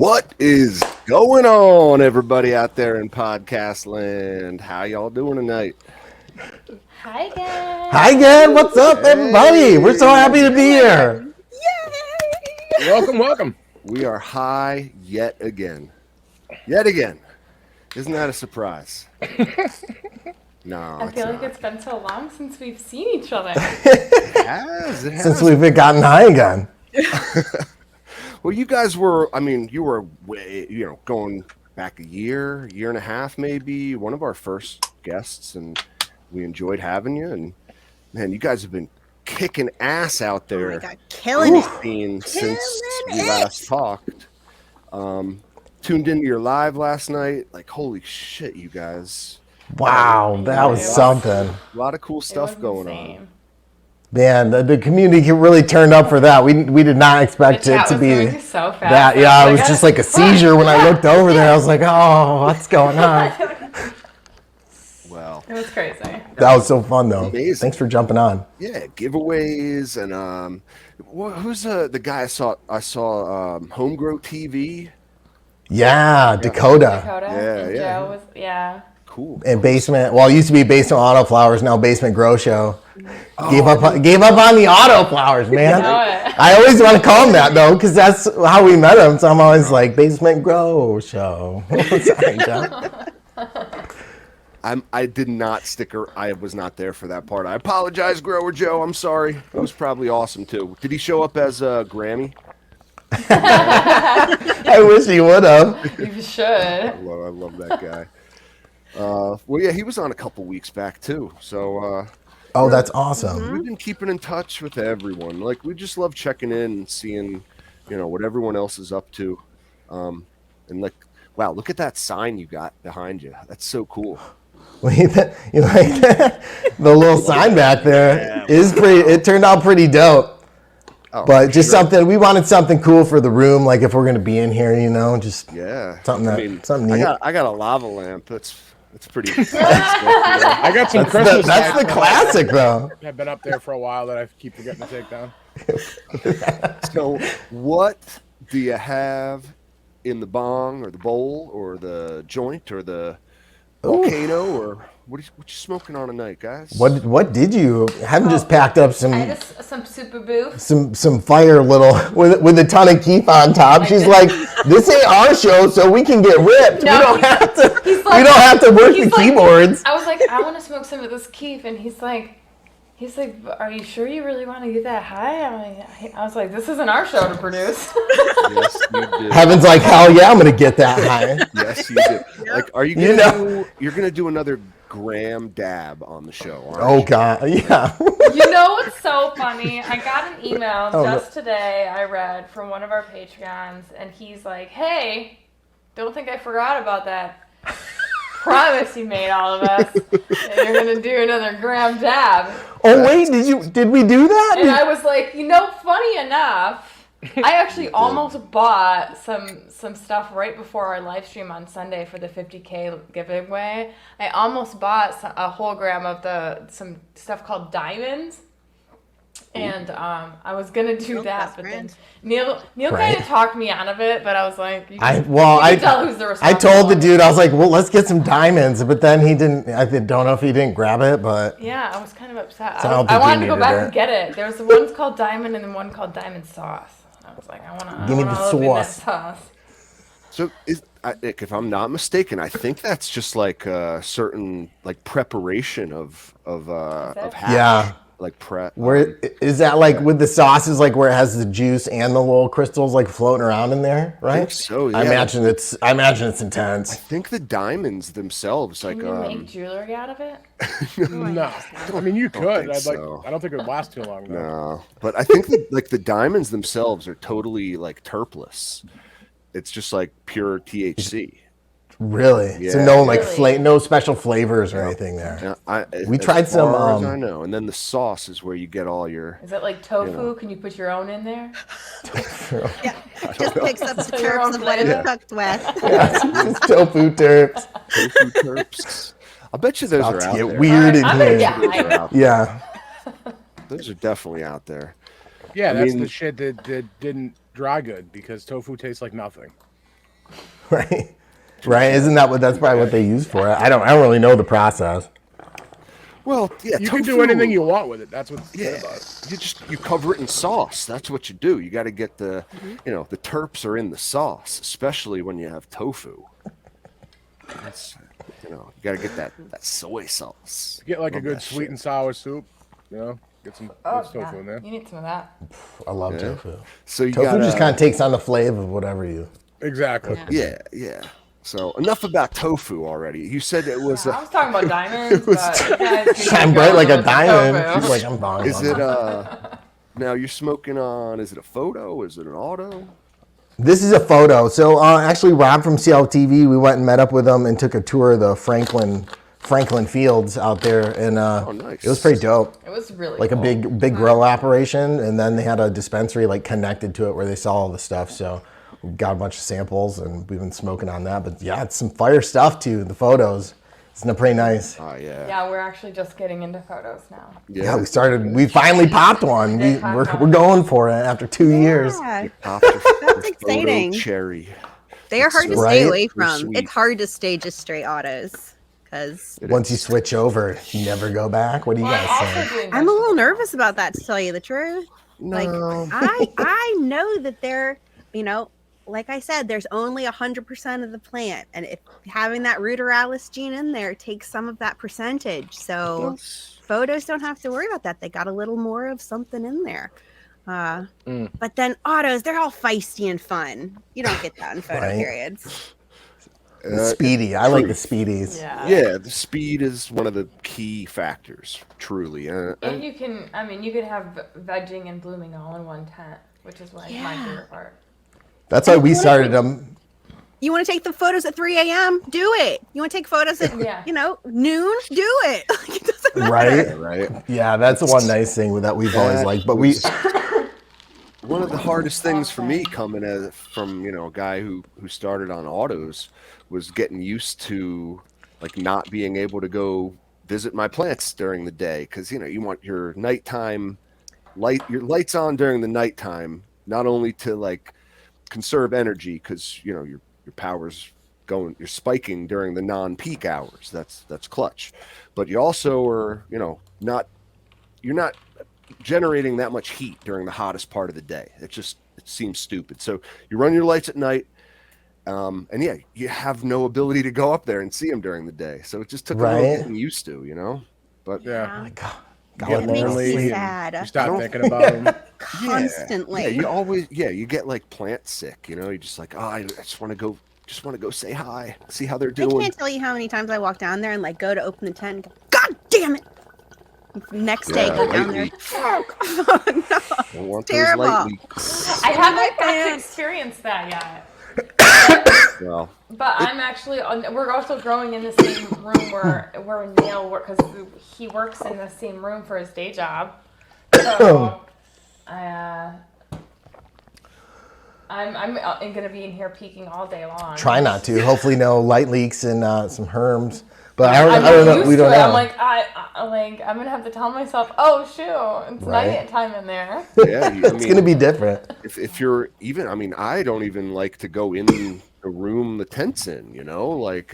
What is going on, everybody out there in podcast land? How y'all doing tonight? Highigan. Highigan, what's up, everybody? We're so happy to be here. Yay! Welcome. We are high yet again. Yet again. Isn't that a surprise? No, I feel like it's been so long since we've seen each other. It has. Since we've gotten high again. Well, you guys were, you were way, going back a year and a half, maybe, one of our first guests, and we enjoyed having you. And man, you guys have been kicking ass out there. Oh my God, killing it. Since we last talked. Tuned into your live last night. Like, holy shit, you guys. Wow, that was something. A lot of cool stuff going on. Man, the community really turned up for that. We did not expect it to be so fast. that. Yeah, it was just like a seizure when I looked over there. I was like, oh, what's going on? Well, it was crazy. That was so fun, though. Amazing. Thanks for jumping on. Yeah, giveaways and who's the guy I saw Homegrow TV? Yeah, Dakota. Joe was, yeah. Cool. And Basement. Well, it used to be Basement Auto Flowers, now Basement Grow Show. Gave up on the auto flowers, man. I always want to call him that though, because that's how we met him. So I'm always like Basement Grow Show. Sorry, John. I did not I was not there for that part. I apologize, Grower Joe. I'm sorry. It was probably awesome too. Did he show up as a Grammy? I wish he would have. You should. I love that guy. Well, yeah, he was on a couple weeks back too. So. Oh, that's awesome. We've been keeping in touch with everyone. Like, we just love checking in and seeing, what everyone else is up to. And like, wow, look at that sign you got behind you. That's so cool. You like that? The little sign back there is pretty. It turned out pretty dope. Oh, but just something, we wanted something cool for the room, like if we're going to be in here, just something neat. I got a lava lamp. It's pretty. I got some Christmas. That's the classic, though. I've been up there for a while that I keep forgetting to take down. So, what do you have in the bong or the bowl or the joint or the volcano or what you smoking on tonight, guys? What did you? Haven't just packed up some. I had some super boo. Some fire little with a ton of keef on top. She's like, this ain't our show, so we can get ripped. No, we don't have to work the keyboards. I was like, I want to smoke some of this keef, and he's like, are you sure you really want to get that high? I was like, this isn't our show to produce. Yes, you did. Heaven's like, hell yeah, I'm gonna get that high. Yes, you did. Like, are you gonna you're gonna do another gram dab on the show? Oh God, yeah. You know what's so funny? I got an email today I read from one of our Patreons, and he's like, hey, don't think I forgot about that promise you made all of us that you're gonna do another gram dab. Oh wait, did we do that? And I was like, funny enough, I actually almost bought some stuff right before our live stream on Sunday for the 50K giveaway. I almost bought a whole gram of some stuff called diamonds. And I was gonna do that, but then Neil kind of talked me out of it. But I was like, I tell who's the responsible. I told the dude, I was like, well, let's get some diamonds. But then he didn't. I don't know if he didn't grab it, but yeah, I was kind of upset. I wanted to go back and get it. There's one's called diamond and then one called diamond sauce. I was like, I want to give me the sauce. So if I'm not mistaken, I think that's just like a certain like preparation of hash. Yeah. Like prep. Where is that like with the sauces, like where it has the juice and the little crystals like floating around in there, right? I think so. Yeah. I imagine it's intense. I think the diamonds themselves, Can you make jewelry out of it? No, I mean you could. I don't think it would last too long though. No, but I think that the diamonds themselves are totally like terpless. It's just like pure THC. Really? Yeah. So no no special flavors or anything there. Yeah, we tried some. I know, and then the sauce is where you get all your. Is it like tofu? Can you put your own in there? Yeah, just picks up the terps of what it's cooked with. Yeah, it's tofu terps. Tofu terps. I bet you those are out there. Weird in here. Yeah. Those are definitely out there. Yeah, that's the shit that didn't dry good because tofu tastes like nothing. Right. Right. Isn't that that's probably what they use for it? I don't really know the process. Well, yeah, you tofu, can do anything you want with it. That's what's good about it. you cover it in sauce. That's what you do. You got to get the the terps are in the sauce, especially when you have tofu. That's you got to get that soy sauce. Get like Love a good that sweet shit. and sour soup. Get some tofu in there. You need some of that. I love tofu. So you Tofu just kind of takes on the flavor of whatever you. Exactly. Yeah. So enough about tofu already. You said it was. I was talking about diamonds, but you guys can Shine keep bright going like a with diamond. tofu. She's like, I'm buying. Is it now you're smoking on? Is it a photo? Is it an auto? This is a photo. So actually, Rob from CLTV, we went and met up with him and took a tour of the Franklin Fields out there, and nice. It was pretty dope. It was really Like cool. a big grow operation, and then they had a dispensary like connected to it where they sell all the stuff. So we got a bunch of samples, and we've been smoking on that. But yeah, it's some fire stuff too. The photos, isn't it pretty nice? Oh yeah. Yeah, we're actually just getting into photos now. Yeah, we finally popped one. We're going for it after 2 years. Yeah, Popped your that's photo exciting. cherry. They are hard to Right? stay away They're from. sweet. It's hard to stay just straight autos because Once you switch over, you never go back. What do you Well, guys I'm say? also doing I'm a little vegetables. nervous about that, to tell you the truth. Like I know that they're, like I said, there's only 100% of the plant, and if having that ruderalis gene in there takes some of that percentage. So photos don't have to worry about that. They got a little more of something in there. But then autos, they're all feisty and fun. You don't get that in photo Right. periods. The speedy. I like the speedies. Yeah. The speed is one of the key factors, truly. And you can have vegging and blooming all in one tent, which is my favorite part. That's why we started them. You want to take the photos at 3 a.m.? Do it. You want to take photos at noon? Do it. It doesn't matter. right. Yeah, that's the one nice thing that we've always liked. But One of the hardest things for me coming from a guy who started on autos was getting used to like not being able to go visit my plants during the day because you want your nighttime your lights on during the nighttime, not only to like conserve energy because your power's you're spiking during the non-peak hours. That's clutch, but you also are you're not generating that much heat during the hottest part of the day. It seems stupid. So you run your lights at night, and you have no ability to go up there and see them during the day. So it just took a little getting used to, But Yeah. It makes me sad. You start thinking about them. Constantly. Yeah, you always you get like plant sick. You're just like, I just want to go say hi, see how they're I doing. can't tell you how many times I walk down there and like go to open the tent and go, God damn it! Next day, go down there. Oh, God, no. Want those Terrible. light leaks. I haven't got to experience that yet. Well, But we're also growing in the same room where Neil works because he works in the same room for his day job. So I'm going to be in here peeking all day long. try not to. Hopefully, no light leaks and some herms. But I don't know. We don't know. I'm like, I'm gonna have to tell myself, oh shoot, it's night time in there. yeah, It's gonna be different. If you're even, I don't even like to go in the room the tent's in. Like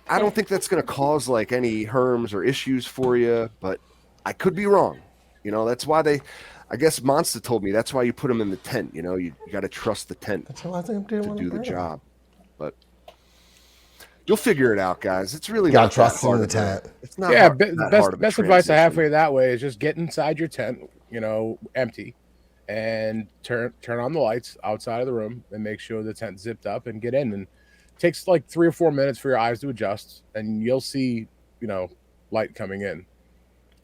I don't think that's gonna cause like any herms or issues for you, but I could be wrong. That's why I guess Monster told me that's why you put them in the tent. You got to trust the tent to do the job. But you'll figure it out, guys. It's really Gotta not trust that hard in the of a- tent. It's not Yeah, hard, that best hard of a best advice I have for transition. you that way is just get inside your tent, empty, and turn on the lights outside of the room and make sure the tent's zipped up and get in. And it takes like 3 or 4 minutes for your eyes to adjust, and you'll see, light coming in.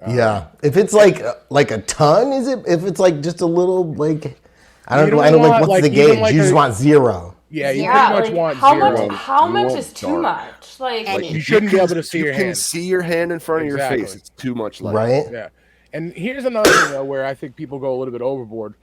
Yeah, if it's like a ton, is it? If it's like just a little, like I don't You know. don't I don't want, like what's like, the even gauge. like You just a- want 0. Yeah, you Yeah, pretty much want how zero. much? How You much want is too dark. much? Like, You shouldn't be able to see you your can hand. see your hand in front of your face. Exactly. It's too much light. Right? Yeah. And here's another thing, though, where I think people go a little bit overboard.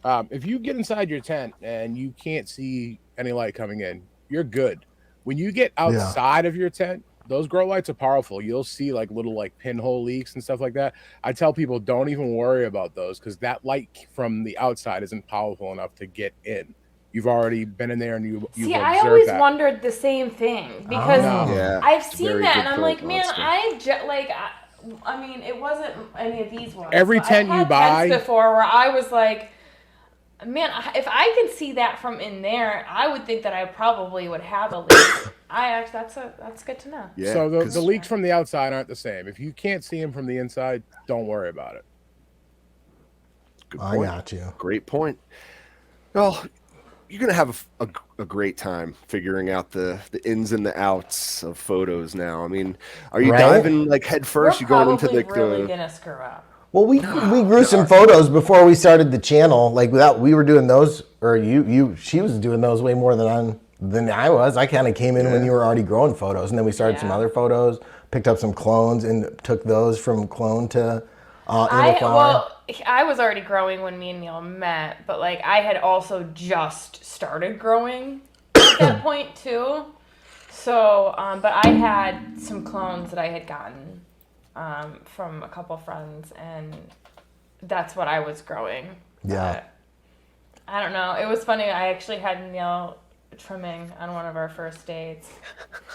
If you get inside your tent and you can't see any light coming in, you're good. When you get outside of your tent, those grow lights are powerful. You'll see like little like pinhole leaks and stuff like that. I tell people don't even worry about those because that light from the outside isn't powerful enough to get in. you've already been in there and you've See, observed I always that. wondered the same thing because Yeah, I've it's a seen very that good and I'm point, like, man, Monster. I mean, it wasn't any of these ones. Every but I've tent you had buy- tents before where I was like, man, if I can see that from in there, I would think that I probably would have a leak. That's good to know. Yeah, So the 'cause- leaks from the outside aren't the same. If you can't see them from the inside, don't worry about it. Good I point. got you. Great point. Well, you're gonna have a great time figuring out the ins and the outs of photos now. I mean, are you Right? diving like head We're first? You going into probably like really the gonna screw up. Well, we grew some photos before we started the channel. Like without we were doing those, or she was doing those way more than I was. I kind of came in when you were already growing photos, and then we started some other photos, picked up some clones, and took those from clone to flower. I was already growing when me and Neil met, but like I had also just started growing at that point too. So, but I had some clones that I had gotten from a couple friends, and that's what I was growing. Yeah. But I don't know. It was funny. I actually had Neil trimming on one of our first dates.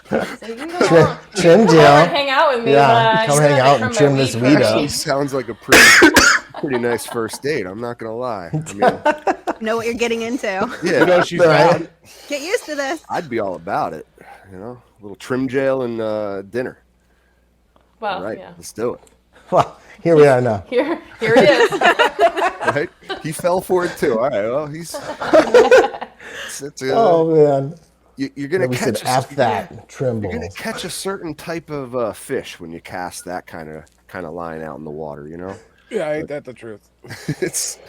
So you can go on. Trim Come over jail. and hang out with me. Yeah, come you're hang gonna out and trim my this weed weed for up. me. actually sounds like a pretty nice first date. I'm not gonna lie. I mean, Know what you're getting into. yeah, You know she's Right. down. Get used to this. I'd be all about it. You know, a little trim jail and dinner. Well, All right, yeah. let's do it. Well, here we are now. Here it is. Right? He fell for it too. All right. Well, he's. Oh man. You're gonna We said catch F that You're gonna trimble. catch a certain type of fish when you cast that kind of line out in the water. You know, Yeah, ain't that the truth? it's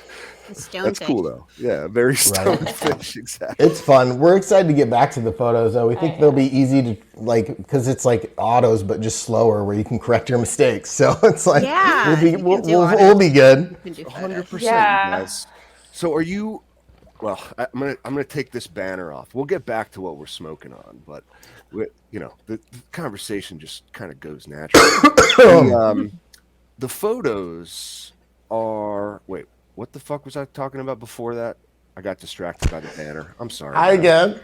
Stone that's fish. cool though. Yeah, very stone fish. Exactly. It's fun. We're excited to get back to the photos though. We think they'll be easy to like because it's like autos but just slower where you can correct your mistakes. So it's like Yeah, you can do we'll autos. be good. You can do photos. 100%, Yeah. you guys. So are you? Well, I'm gonna take this banner off. We'll get back to what we're smoking on, but the conversation just kind of goes naturally. The photos are. Wait, what the fuck was I talking about before that? I got distracted by the banner. I'm sorry. Hi again.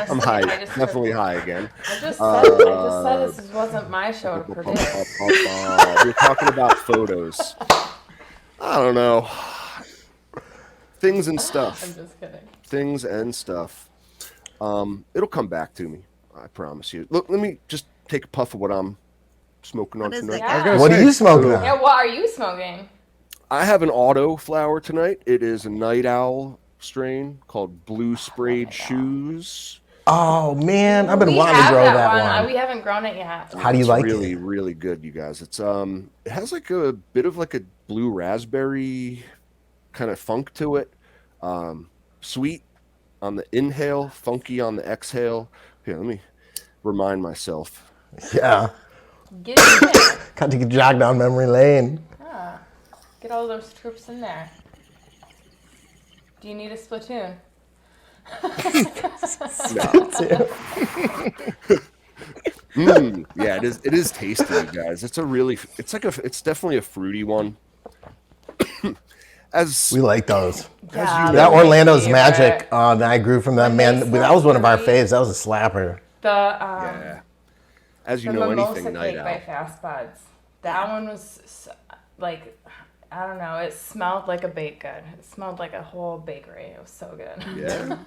I'm high. Definitely high again. I just said this wasn't my show to predict. We're talking about photos. I don't know. Things and stuff. I'm just kidding. Things and stuff. It'll come back to me. I promise you. Look, let me just take a puff of what I'm smoking on What is tonight. it? I was gonna What say, are you smoking Yeah, on? what are you smoking? I have an auto flower tonight. It is a night owl strain called Blue Sprayed Shoes. Oh man, I've been We wanting to have grow that that one. We haven't grown it yet. How do you It's like really, it? really good, you guys. It's it has like a bit of like a blue raspberry kind of funk to it. Sweet on the inhale, funky on the exhale. Here, let me remind myself. Yeah. Get it in there. Got to jog down memory lane. Ah, get all those troops in there. Do you need a splatoon? Yeah, it is tasty, you guys. It's definitely a fruity one. We like those. Yeah, That they're my Orlando's favorite. Magic that I grew from them, When they man. That was one of our smell faves. That was a slapper. The Yeah. As you the know, mimosa anything night cake by out. Fast Buds. That one was like, I don't know. It smelled like a baked good. It smelled like a whole bakery. It was so good. Yeah.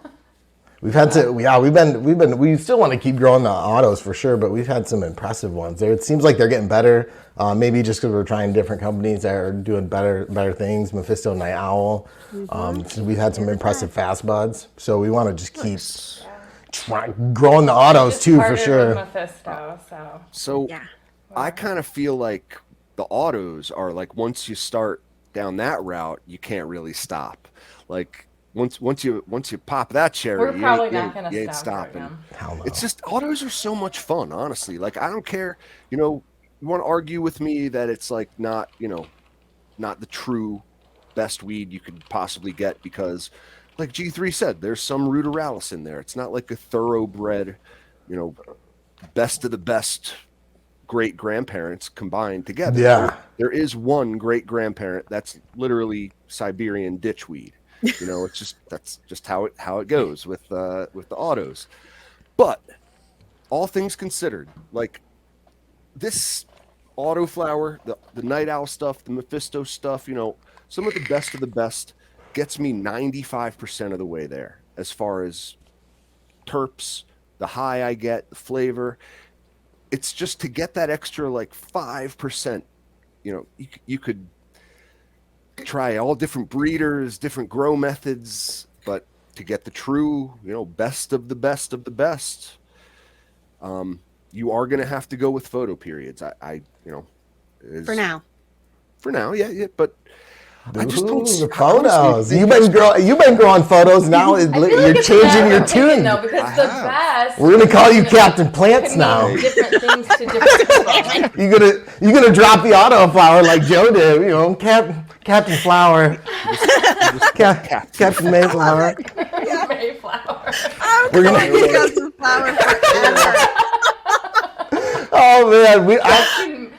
We've had to, we still want to keep growing the autos for sure, but we've had some impressive ones. It seems like they're getting better. Maybe just because we're trying different companies that are doing better things. Mephisto Night Owl. So we've had some impressive fast buds. So we want to just keep growing the autos Just too for partnered sure. with Mephisto, so So Yeah. I kind of feel like the autos are like once you start down that route, you can't really stop. Like once you pop that cherry, we're you probably ain't, not gonna you ain't stop stopping. them. Hell no. It's just autos are so much fun, honestly. Like I don't care, you want to argue with me that it's like not the true best weed you could possibly get because, like G3 said, there's some ruderalis in there. It's not like a thoroughbred, best of the best great grandparents combined together. Yeah. There is one great grandparent that's literally Siberian ditchweed. You know, that's just how it goes with the autos. But all things considered, like this autoflower, the night owl stuff, the Mephisto stuff, you know, some of the best gets me 95% of the way there as far as terps, the high I get, the flavor. It's just to get that extra like 5%. You know, you could try all different breeders, different grow methods, but to get the true, you know, best of the best of the best, you are going to have to go with photo periods. You know, For now. For now, yeah, but I just don't. The photos. Honestly, You've been growing photos now. I feel You're it's changing your opinion, tune. though, because the best. We're gonna call you Captain Plants can now. mean different things to different people. You're gonna drop the autoflower like Joe did. You know, Captain Flower, Captain Mayflower. Mayflower. We're gonna Captain Flower forever. Oh man,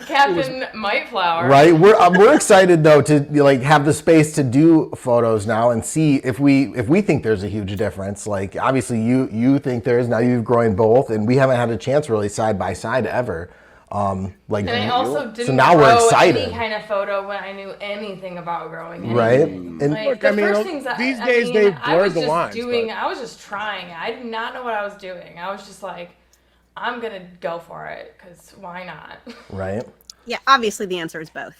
Captain Mightflower. Right, we're excited though to like have the space to do photos now and see if we think there's a huge difference. Like obviously you think there is, now you've grown both, and we haven't had a chance really side by side ever. Like, and I also didn't so now we're excited. any kind of photo when I knew anything about growing anything. Right, and like, look, the I mean, first things these days they've blurred the lines. I was just trying. I did not know what I was doing. I was just like, I'm gonna go for it because why not? Right. Yeah, obviously the answer is both.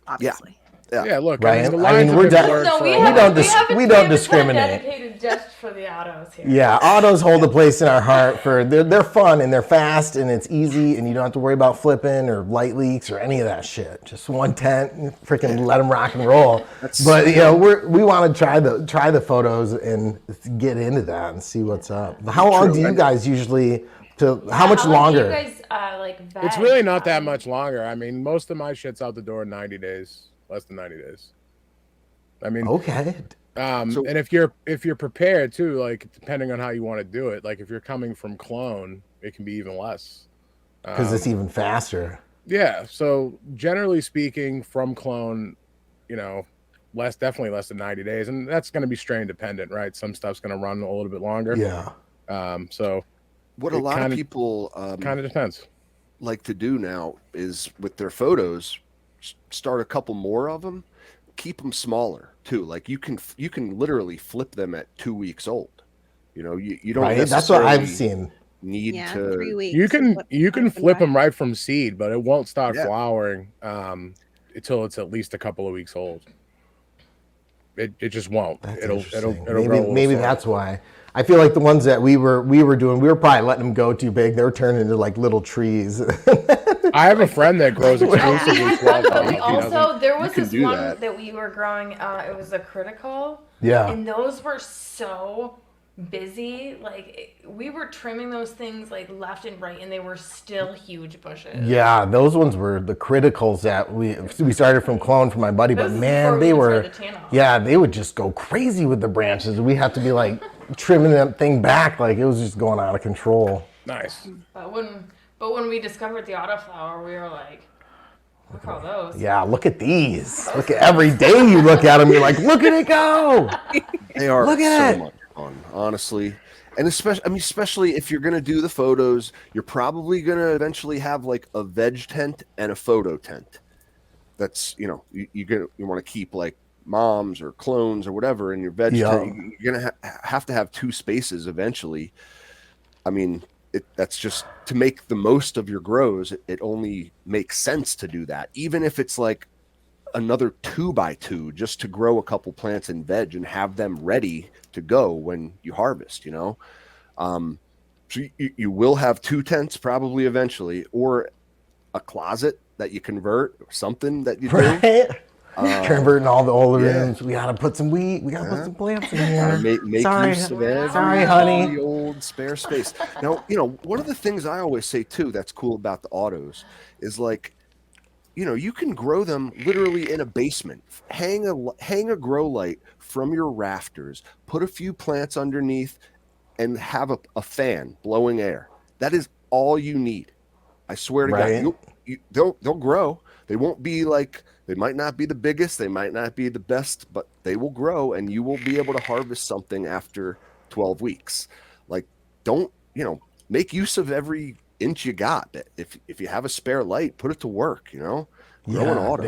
Obviously. Yeah, look, Right. the lines we're have been blurred No, for we a have while. we don't a discriminate. dedicated just for the autos here. Yeah, autos hold a place in our heart for they're fun and they're fast and it's easy and you don't have to worry about flipping or light leaks or any of that shit. Just one tent, freaking let them rock and roll. But you know, we want to try the photos and get into that and see what's up. How long do you guys usually? How much longer? Do you guys veg? It's really not that much longer. I mean, most of my shit's out the door in 90 days, less than 90 days. I mean, okay. And if you're prepared too, like depending on how you want to do it, like if you're coming from clone, it can be even less. Because it's even faster. Yeah. So generally speaking, from clone, you know, definitely less than 90 days, and that's going to be strain dependent, right? Some stuff's going to run a little bit longer. Yeah. So what a lot of people kind of depends. Like to do now is with their photos, start a couple more of them, keep them smaller too. Like you can literally flip them at 2 weeks old. You know, you don't. Right. That's what I've seen. Need to. 3 weeks. You can flip them right from seed, but it won't start flowering until it's at least a couple of weeks old. It just won't. It'll maybe that's why. I feel like the ones that we were doing, we were probably letting them go too big. They were turning into like little trees. I have a friend that grows exclusively 12 Also, there was this one that we were growing. It was a critical. Yeah. And those were so busy. Like we were trimming those things like left and right, and they were still huge bushes. Yeah, those ones were the criticals that we started from clone from my buddy, but man, they were they would just go crazy with the branches. We had to be like trimming that thing back, like it was just going out of control. Nice. But when we discovered the autoflower, we were like, look at all those. Yeah, look at these. Look at every day you look at them, you're like, look at it go. They are so much fun, honestly. And especially if you're gonna do the photos, you're probably gonna eventually have like a veg tent and a photo tent. That's you want to keep like moms or clones or whatever in your veg tent. You're gonna have to have two spaces eventually. I mean, that's just to make the most of your grows. It only makes sense to do that, even if it's like another 2x2 just to grow a couple plants in veg and have them ready to go when you harvest, you know. So you will have two tents probably eventually, or a closet that you convert, or something that you do. Converting all the older rooms. We gotta put some wheat. We gotta put some plants in here. Make use of every Sorry, honey. old spare space. Now, you know, one of the things I always say too that's cool about the autos is like, you know, you can grow them literally in a basement. Hang a grow light from your rafters, put a few plants underneath, and have a fan blowing air. That is all you need. I swear to God, they'll grow. they won't be like, they might not be the biggest, they might not be the best, but they will grow and you will be able to harvest something after 12 weeks. Like, don't, make use of every inch you got. If you have a spare light, put it to work, grow an auto.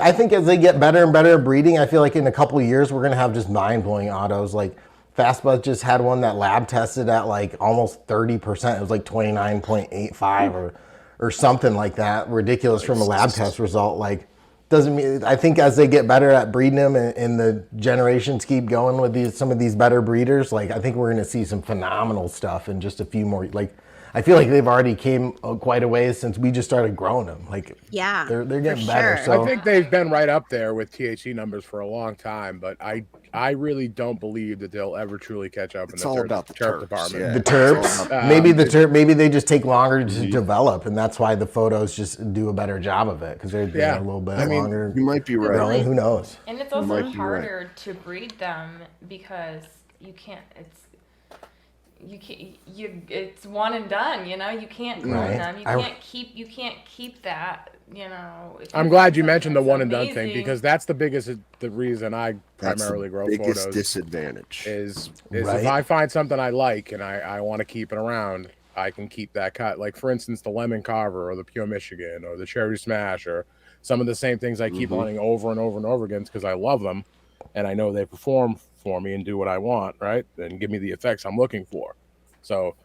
I think as they get better and better at breeding, I feel like in a couple of years we're gonna have just mind-blowing autos. Like Fastbuzz just had one that lab tested at like almost 30%. It was like 29.85 or something like that. Ridiculous from a lab test result. Like, doesn't mean, I think as they get better at breeding them and the generations keep going with some of these better breeders, like I think we're going to see some phenomenal stuff in just a few more. Like, I feel like they've already came quite a ways since we just started growing them. Like, Yeah, they're getting for better. sure. So I think they've been right up there with THC numbers for a long time, but I really don't believe that they'll ever truly catch up It's in all the about the terp terps, department. yeah. the terps, maybe they just take longer to develop, and that's why the photos just do a better job of it because they're Yeah. a little bit I mean, longer. you might be right. growing. Who knows? And it's You also might be right. harder to breed them because you can't. It's one and done. You can't clone Right. them. You can't keep that. If I'm you glad find you mentioned the something one and done that's thing amazing- because that's the reason I That's primarily the grow biggest photos. disadvantage. Is Right. if I find something I like and I want to keep it around, I can keep that cut. Like for instance, the lemon carver or the pure Michigan or the cherry smash or some of the same things I keep hunting over and over and over again because I love them and I know they perform for me and do what I want, right? And give me the effects I'm looking for. So,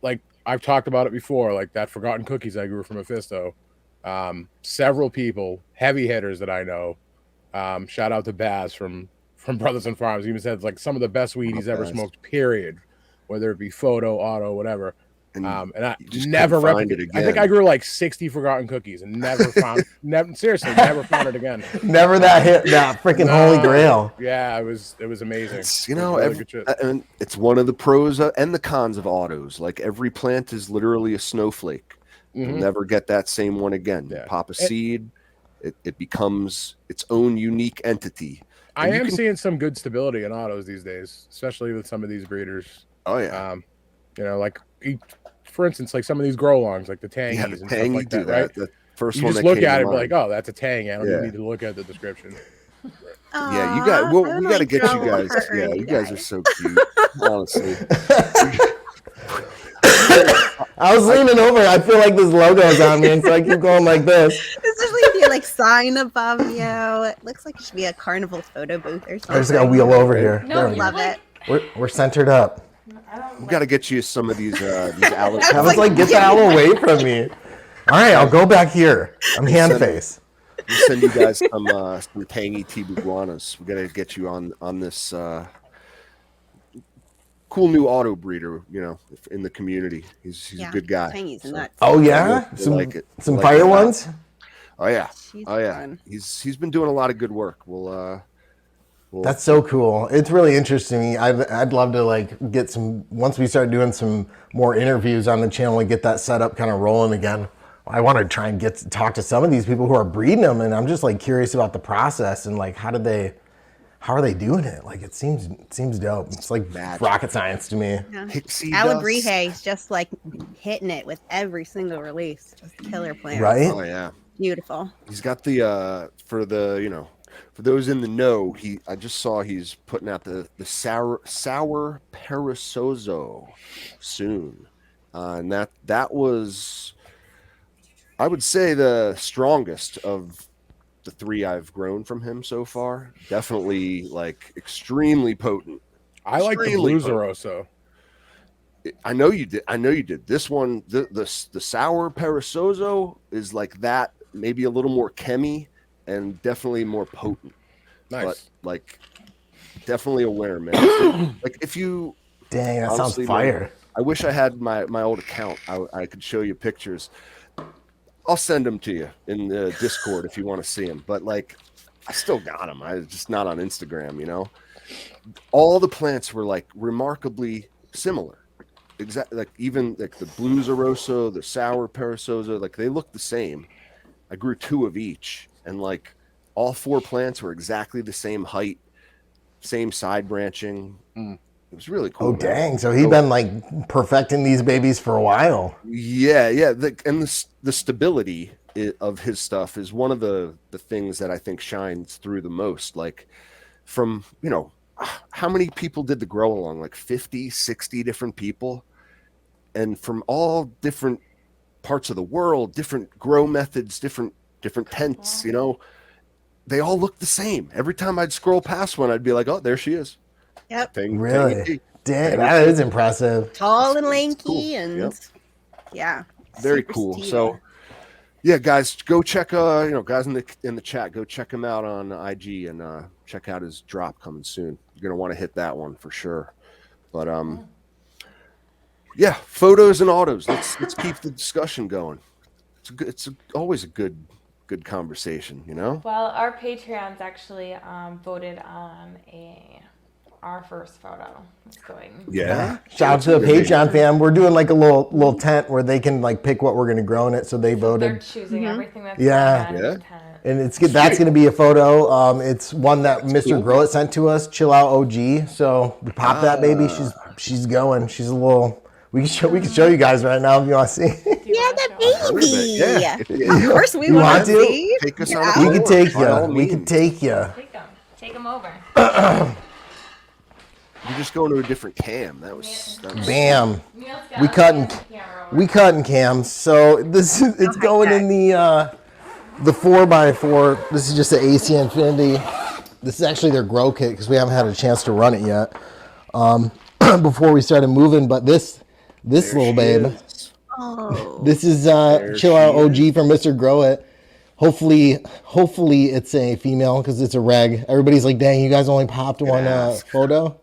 like I've talked about it before, like that Forgotten Cookies I grew from Mephisto. Several people, heavy hitters that I know, shout out to Baz from Brothers and Farms. He even said it's like some of the best weed he's ever Baz. smoked. Period. Whether it be photo, auto, whatever. And And I you just never couldn't find replicated. it I think again. I grew like 60 Forgotten Cookies and never found. Seriously, never found it again. Never that freaking holy grail. Yeah, it was amazing. It's, It was really good shit. and it's one of the pros and the cons of autos. Like every plant is literally a snowflake. You'll never get that same one again. Yeah. You pop a seed, it becomes its own unique entity. I am seeing some good stability in autos these days, especially with some of these breeders. Oh yeah. Like for instance, like some of these grow longs, like the tangies and stuff Tangy like do that, right? The first You one just that look came at to it and be mind. like, oh, that's a tang. I don't even Yeah. need to look at the description. Yeah, you got. Aw, Well, I we would got to like get draw you a little guys. heart Yeah, around you guys are so cute. Honestly, I was leaning over. I feel like this logo's on me, and so I keep going like this. Especially if you like sign above you. It looks like it should be a carnival photo booth or something. I just got to wheel over here. No, There we you're go. Love like, We're centered up. we got to get you some of these aloe. I was like, get the hell away from me. All right, I'll go back here. I'm hand face. We'll send you guys some tangy tibuguanas. We got to get you on this cool new auto breeder. In the community, he's a good guy. Tangy's nuts. Oh yeah, We'll some like it. some We'll like fire it. ones. Oh yeah, She's oh yeah. fun. He's been doing a lot of good work. We'll That's so cool. It's really interesting. I'd love to like get some, once we start doing some more interviews on the channel and get that setup kind of rolling again. I want to try and talk to some of these people who are breeding them, and I'm just like curious about the process and like how are they doing it? Like it seems dope. It's like Magic. rocket science to me. Yeah. Pixie Alabrije's just like hitting it with every single release. Just killer plants. Right? Oh yeah. Beautiful. He's got the for those in the know, I just saw he's putting out the sour perezoso soon. And that was, I would say, the strongest of the three I've grown from him so far. Definitely like extremely potent. I like the Extremely Blue potent. Zeroso. I know you did. This one, the sour perezoso is like that, maybe a little more chemi and definitely more potent. Nice. But like, definitely aware, man. Like if you, Dang, that sounds honestly, fire. man, I wish I had my old account. I could show you pictures. I'll send them to you in the Discord if you want to see them. But like, I still got them. I just not on Instagram. All the plants were like remarkably similar. Exactly, like even like the Blue Zeroso, the sour perezoso, like they look the same. I grew 2 of each, and like all 4 plants were exactly the same height, same side branching. It was really cool. Oh man. dang! So he's been like perfecting these babies for a while. Yeah. And the stability of his stuff is one of the things that I think shines through the most. Like from, how many people did the grow along? Like 50, 60 different people, and from all different parts of the world, different grow methods, different tents, they all look the same. Every time I'd scroll past one, I'd be like, oh, there she is. Yep. Really? Dang, that is impressive. Tall and lanky, cool. and yeah, very super cool. sativa. So yeah, guys, go check guys in the chat, go check him out on IG and check out his drop coming soon. You're gonna want to hit that one for sure. But yeah, photos and autos. Let's keep the discussion going. It's always a good conversation, Well, our Patreons actually voted on our first photo. It's going. Yeah. Shout out to the Patreon fam. We're doing like a little tent where they can like pick what we're gonna grow in it. So they They're voted. choosing everything that's Yeah. going on in the tent. And that's gonna be a photo. It's one that Mr. Grow It sent to us. Chill Out OG. So we pop that baby. She's going. She's a little. We can show you guys right now if you want to see. Yeah, the baby. Yeah. Of course, we You want want to to? see. Take us Yeah. on a We can tour, take by all you. We can means. take you. Take them over. You're just going to a different cam. That was Bam. Neil's got We a cutting. camera over. We cutting cams. So it's going in the 4x4. This is just the AC Infinity. This is actually their grow kit because we haven't had a chance to run it yet before we started moving. But this little babe, Oh, this is Chill Out OG from Mr. Grow It. Hopefully it's a female because it's a reg. Everybody's like, dang, you guys only popped one photo.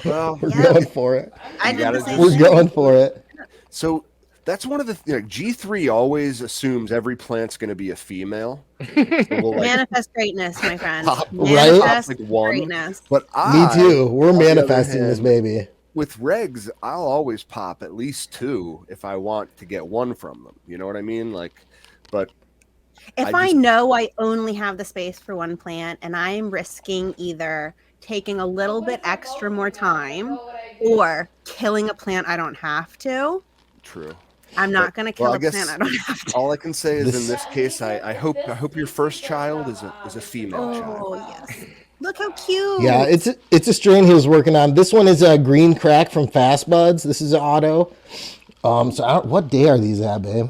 well, We're going for it. I did the same We're thing. going for it. so that's one of the G3 always assumes every plant's going to be a female. So we'll, like, Manifest greatness, my friend. Pop- right? Manifest Like one. greatness. But Me too. We're on the other manifesting this hand, baby. With regs, I'll always pop at least 2 if I want to get one from them. You know what I mean? Like, but If I know I only have the space for one plant and I am risking either taking a little bit extra more time or killing a plant I don't have to, true. I'm not going to kill I a guess plant I don't have to. all I can say is in this case, I hope your first child is a female child. Oh, yes. Look how cute. Yeah, it's a strain he was working on. This one is a green crack from Fast Buds. This is an auto. What day are these at, babe?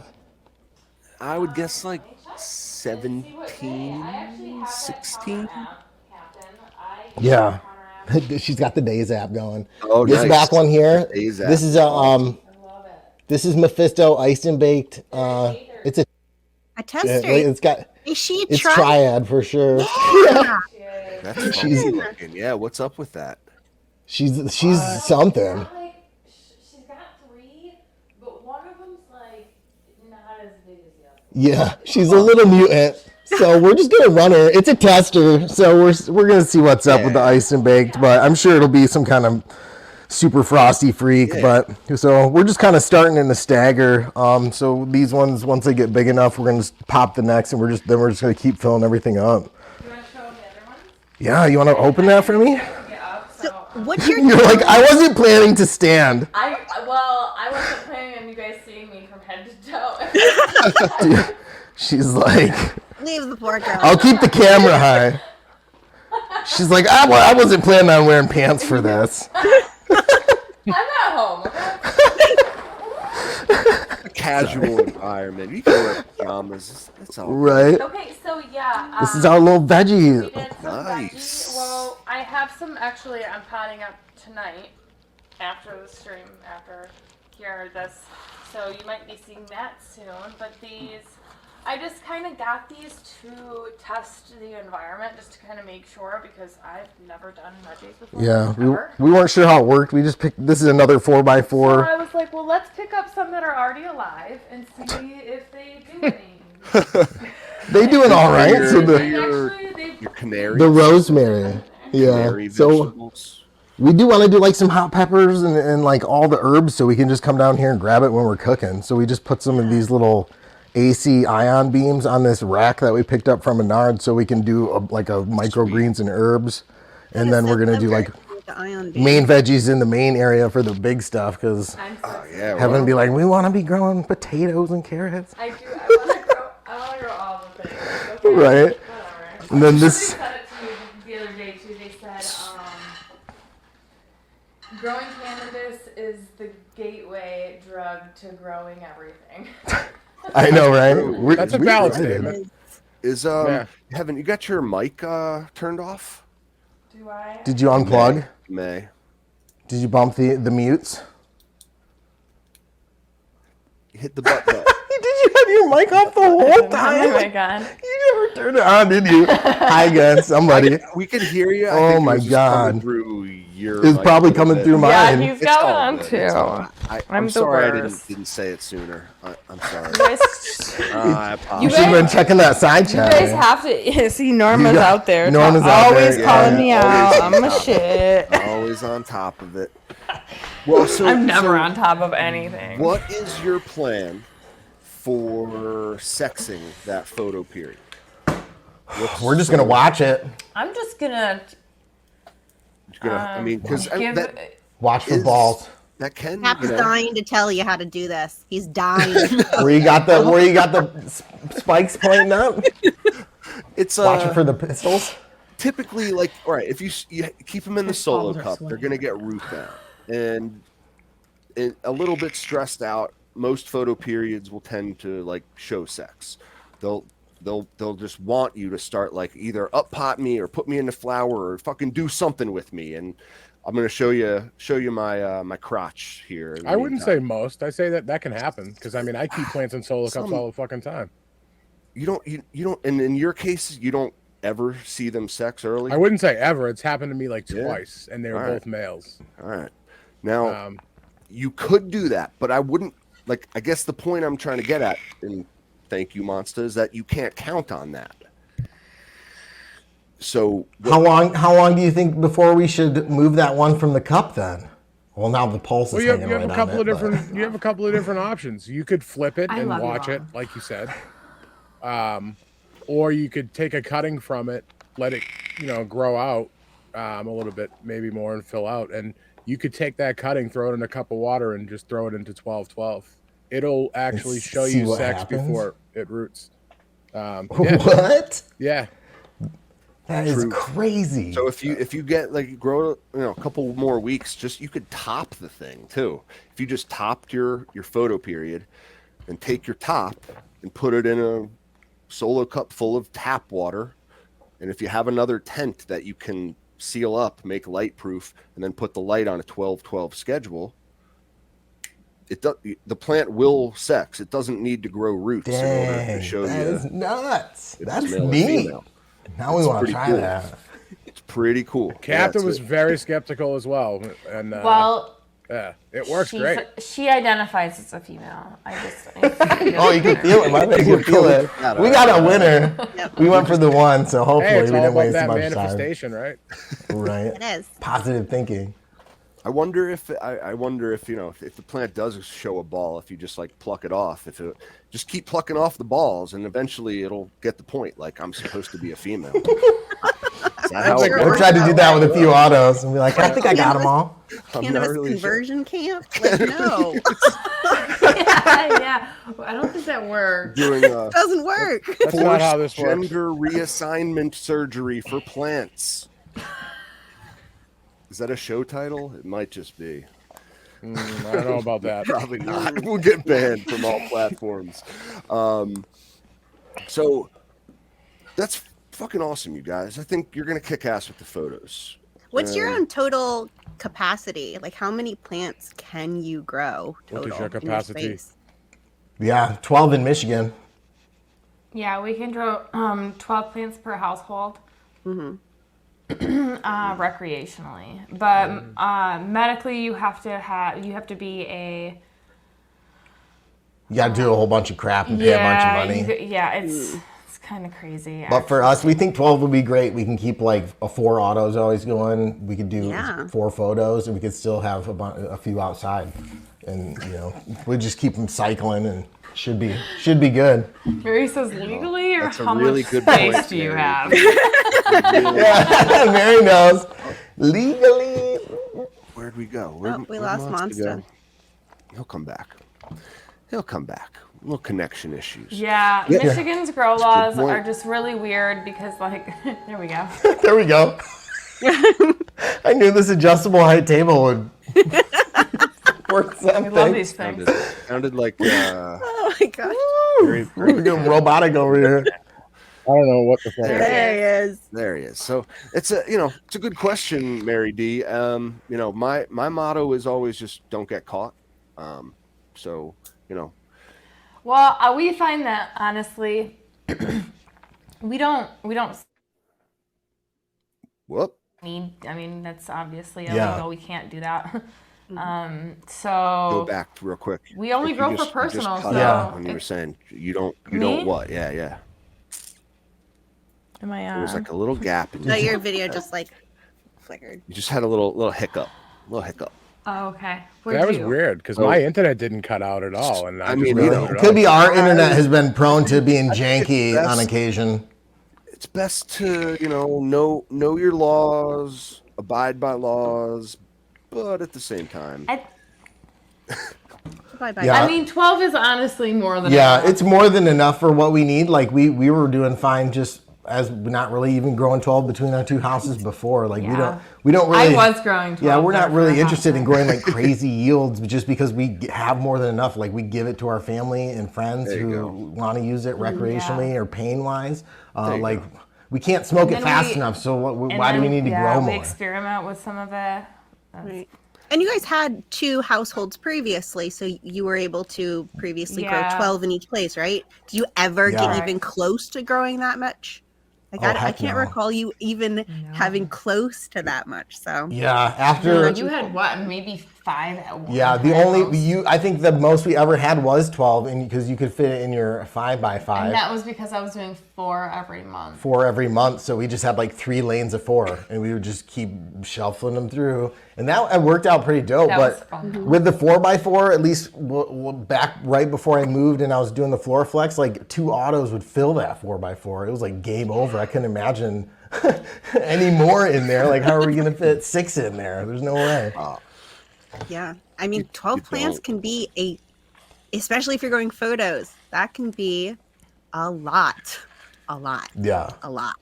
I would guess like 17, 16. Yeah. She's got the Days app going. Oh, This nice. back one here. The Days This app. is a this is Mephisto iced and baked. It's a A test rate. it's got Is she a it's triad? triad for sure. Yeah. That's She's- funky looking. Yeah, what's up with that? She's something. Like, she's got 3, but one of them's like not as big as the other. Yeah, she's a little mutant. So we're just gonna run her. It's a tester, so we're gonna see what's up with the ice and baked. But I'm sure it'll be some kind of super frosty freak. Yeah. But so we're just kind of starting in the stagger. So these ones, once they get big enough, we're gonna just pop the next, and we're just gonna keep filling everything up. You want to show them the other ones? Yeah, you want to open that for me? Get up. So, what's your You're like, I wasn't planning to stand. I wasn't planning on you guys seeing me from head to toe. She's like, leave the poor girl? I'll keep the camera high. She's like, I wasn't planning on wearing pants for this. I'm at home. Okay? A casual environment. You can wear pajamas. That's all. Right? Okay, so yeah. This is our little We veggie. did some Nice. veggie. Well, I have some actually. I'm potting up tonight after the stream. After hearing this, so you might be seeing that soon. But these, I just kind of got these to test the environment, just to kind of make sure because I've never done veggies before. Yeah, ever. we weren't sure how it worked. We just picked, this is another 4x4. So I was like, well, let's pick up some that are already alive and see if they do anything. They doing all right. So Your canary. the rosemary. Yeah. Canary So vegetables. we do want to do like some hot peppers and like all the herbs so we can just come down here and grab it when we're cooking. So we just put some of these little AC ion beams on this rack that we picked up from Menard so we can do like a microgreens and herbs. And then we're going to do like The ion beam. main veggies in the main area for the big stuff because I'm so excited. Yeah. having to be like, we want to be growing potatoes and carrots. I do. I want to Right. Whatever. And then this. Somebody said it to me the other day too. They said, growing cannabis is the gateway drug to growing everything. I know, right? That's a valid statement. Haven't you got your mic turned off? Do I? Did you unplug? May. Did you bump the mutes? Hit the button. Did you have your mic off the whole time? Oh my god. You never turned it on, did you? Hi again, somebody. We could hear you. Oh I think my it was just God. coming through your It's probably coming through Yeah, mine. he's got one good. too. It's all good. I'm the sorry worst. I didn't say it sooner. I'm sorry. You guys, I You apologize. should have been checking that side you chat. guys have to see Norma's out there. Norma's out always there, calling yeah. me Always out. on I'm a top. shit. Always on top of it. Well, so I'm never so on top of anything. What is your plan for sexing that photo period? We're just gonna watch it. I'm just gonna I mean, because give. Watch for Is- balls. that can. Cap's dying to tell you how to do this. He's dying. Where you got the spikes pointing up? It's Watching for the pistols. typically like, all right, if you keep them in the His solo balls are cup, they're sweaty. gonna get root down, and a little bit stressed out. Most photo periods will tend to like show sex. They'll just want you to start like either up pot me or put me in the flower or fucking do something with me. And I'm gonna show you my my crotch here. in the I wouldn't meantime. say most. I say that can happen because I mean I keep plants in solo cups all the fucking time. You don't, and in your case, you don't ever see them sex early. I wouldn't say ever. It's happened to me like Yeah. twice, and they were All right. both males. All right, now Um, you could do that, but I wouldn't. Like, I guess the point I'm trying to get at, and thank you, Monster, is that you can't count on that. So How long do you think before we should move that one from the cup then? Well, now the pulse well, is you have, hanging you have right a couple on of it, different. You have a couple of different options. You could flip it I and love you, watch it, Mom. like you said, or you could take a cutting from it, let it, grow out a little bit, maybe more, and fill out. And you could take that cutting, throw it in a cup of water, and just throw it into 12-12. It'll actually show see you what sex happens? before it roots. but Yeah, what? yeah. That is True. crazy. So if you get like grow a couple more weeks, just you could top the thing too. If you just topped your photo period and take your top and put it in a solo cup full of tap water, and if you have another tent that you can seal up, make light proof, and then put the light on a 12-12 schedule, the plant will sex. It doesn't need to grow roots in order to Dang, show that you is nuts. if That's it's male or neat. female. Now we It's want to pretty try cool. that. It's pretty cool. Captain Yeah, was it's very skeptical as well, and Well, yeah, it works she's- great. she identifies as a female. I just. Oh, you can feel it. My man can feel it. We got a winner. We went for the one, so hopefully Hey, it's we all didn't about waste that too much time. manifestation, right? Right. It is. Positive thinking. I wonder if if the plant does show a ball, if you just like pluck it off, if it just keep plucking off the balls, and eventually it'll get the point. Like, I'm supposed to be a female. Is that how it Sure. We works? tried to do that with a few autos and be like, I think I got them all. I'm not Cannabis really sure. conversion camp? Like, no, yeah. I don't think that works. Doing doesn't work. That's not how this works. gender reassignment surgery for plants. Is that a show title? It might just be. I don't know about that. Probably not. We'll get banned from all platforms. So that's fucking awesome, you guys. I think you're gonna kick ass with the photos. What's your own total capacity? Like, how many plants can you grow What total is your in capacity? space? Yeah, 12 in Michigan. Yeah, we can grow 12 plants per household. Mm-hmm. Recreationally, but medically, you have to be a You got to do a whole bunch of crap and pay a bunch of money. It's kind of crazy. But for us, we think 12 would be great. We can keep like 4 autos always going. We could do Yeah. 4 photos, and we could still have a few outside. And we just keep them cycling, and should be good. Mary says legally, or That's a how really much good space point, do you Mary. have? Yeah, Mary knows legally. Where'd we go? We lost Monster Monster. go? He'll come back. He'll come back. little connection issues. Yeah, Yeah. Michigan's grow laws point. are just really weird because, like, there we go. There we go. I knew this adjustable height table would work something. We love these things. Sounded like Oh my gosh. We're getting robotic over here. I don't know what the fuck. There he is. There he is. So it's it's a good question, Mary D. My motto is always just don't get caught. So Well, we find that honestly, we don't whoop. need. I mean, that's obviously Yeah. illegal. We can't do that. Go So back real quick. we only You grow just- for you just personal. cut So out when you were saying you don't Me? what? Yeah. am I? There was like a little gap. In No, your video just like flickered. You just had a little hiccup. Oh, okay. That was weird because my internet didn't cut out at all, and I mean, just you wrote know, it Could be off. our internet has been prone to being janky that's- on occasion. It's best to know your laws, abide by laws, but at the same time, Bye-bye. Yeah. I mean, 12 is honestly more than Yeah, enough. it's more than enough for what we need. Like we were doing fine just as not really even growing 12 between our two houses before. Like Yeah. we don't really. I was growing 12. Yeah, we're not there really for a interested hot in minute. growing like crazy yields just because we have more than enough. Like we give it to our family and friends There you who go. want to use it recreationally or pain wise. There you Like go. we can't smoke it then fast we- enough. So And why do we then, need to yeah, grow we more? experiment with some of it. Right. And you guys had 2 households previously, so you were able to previously grow Yeah. 12 in each place, right? Did you ever Yeah. get even close to growing that much? Like, I heck can't no. recall you even having close to that much. So Yeah, No, after you had what? Maybe 5 at once. Yeah, the only I think the most we ever had was 12, and because you could fit it in your 5x5 And that was because I was doing 4 every month. 4 every month. So we just had like 3 lanes of 4, and we would just keep shuffling them through, and that it worked out pretty dope. That was But fun. with the 4x4, at least back right before I moved and I was doing the floor flex, like 2 autos would fill that 4x4. It was like game over. I couldn't imagine any more in there. Like, how are we gonna fit 6 in there? There's no way. yeah, I mean, 12 you plants don't. can be especially if you're going photos, that can be a lot, Yeah. a lot.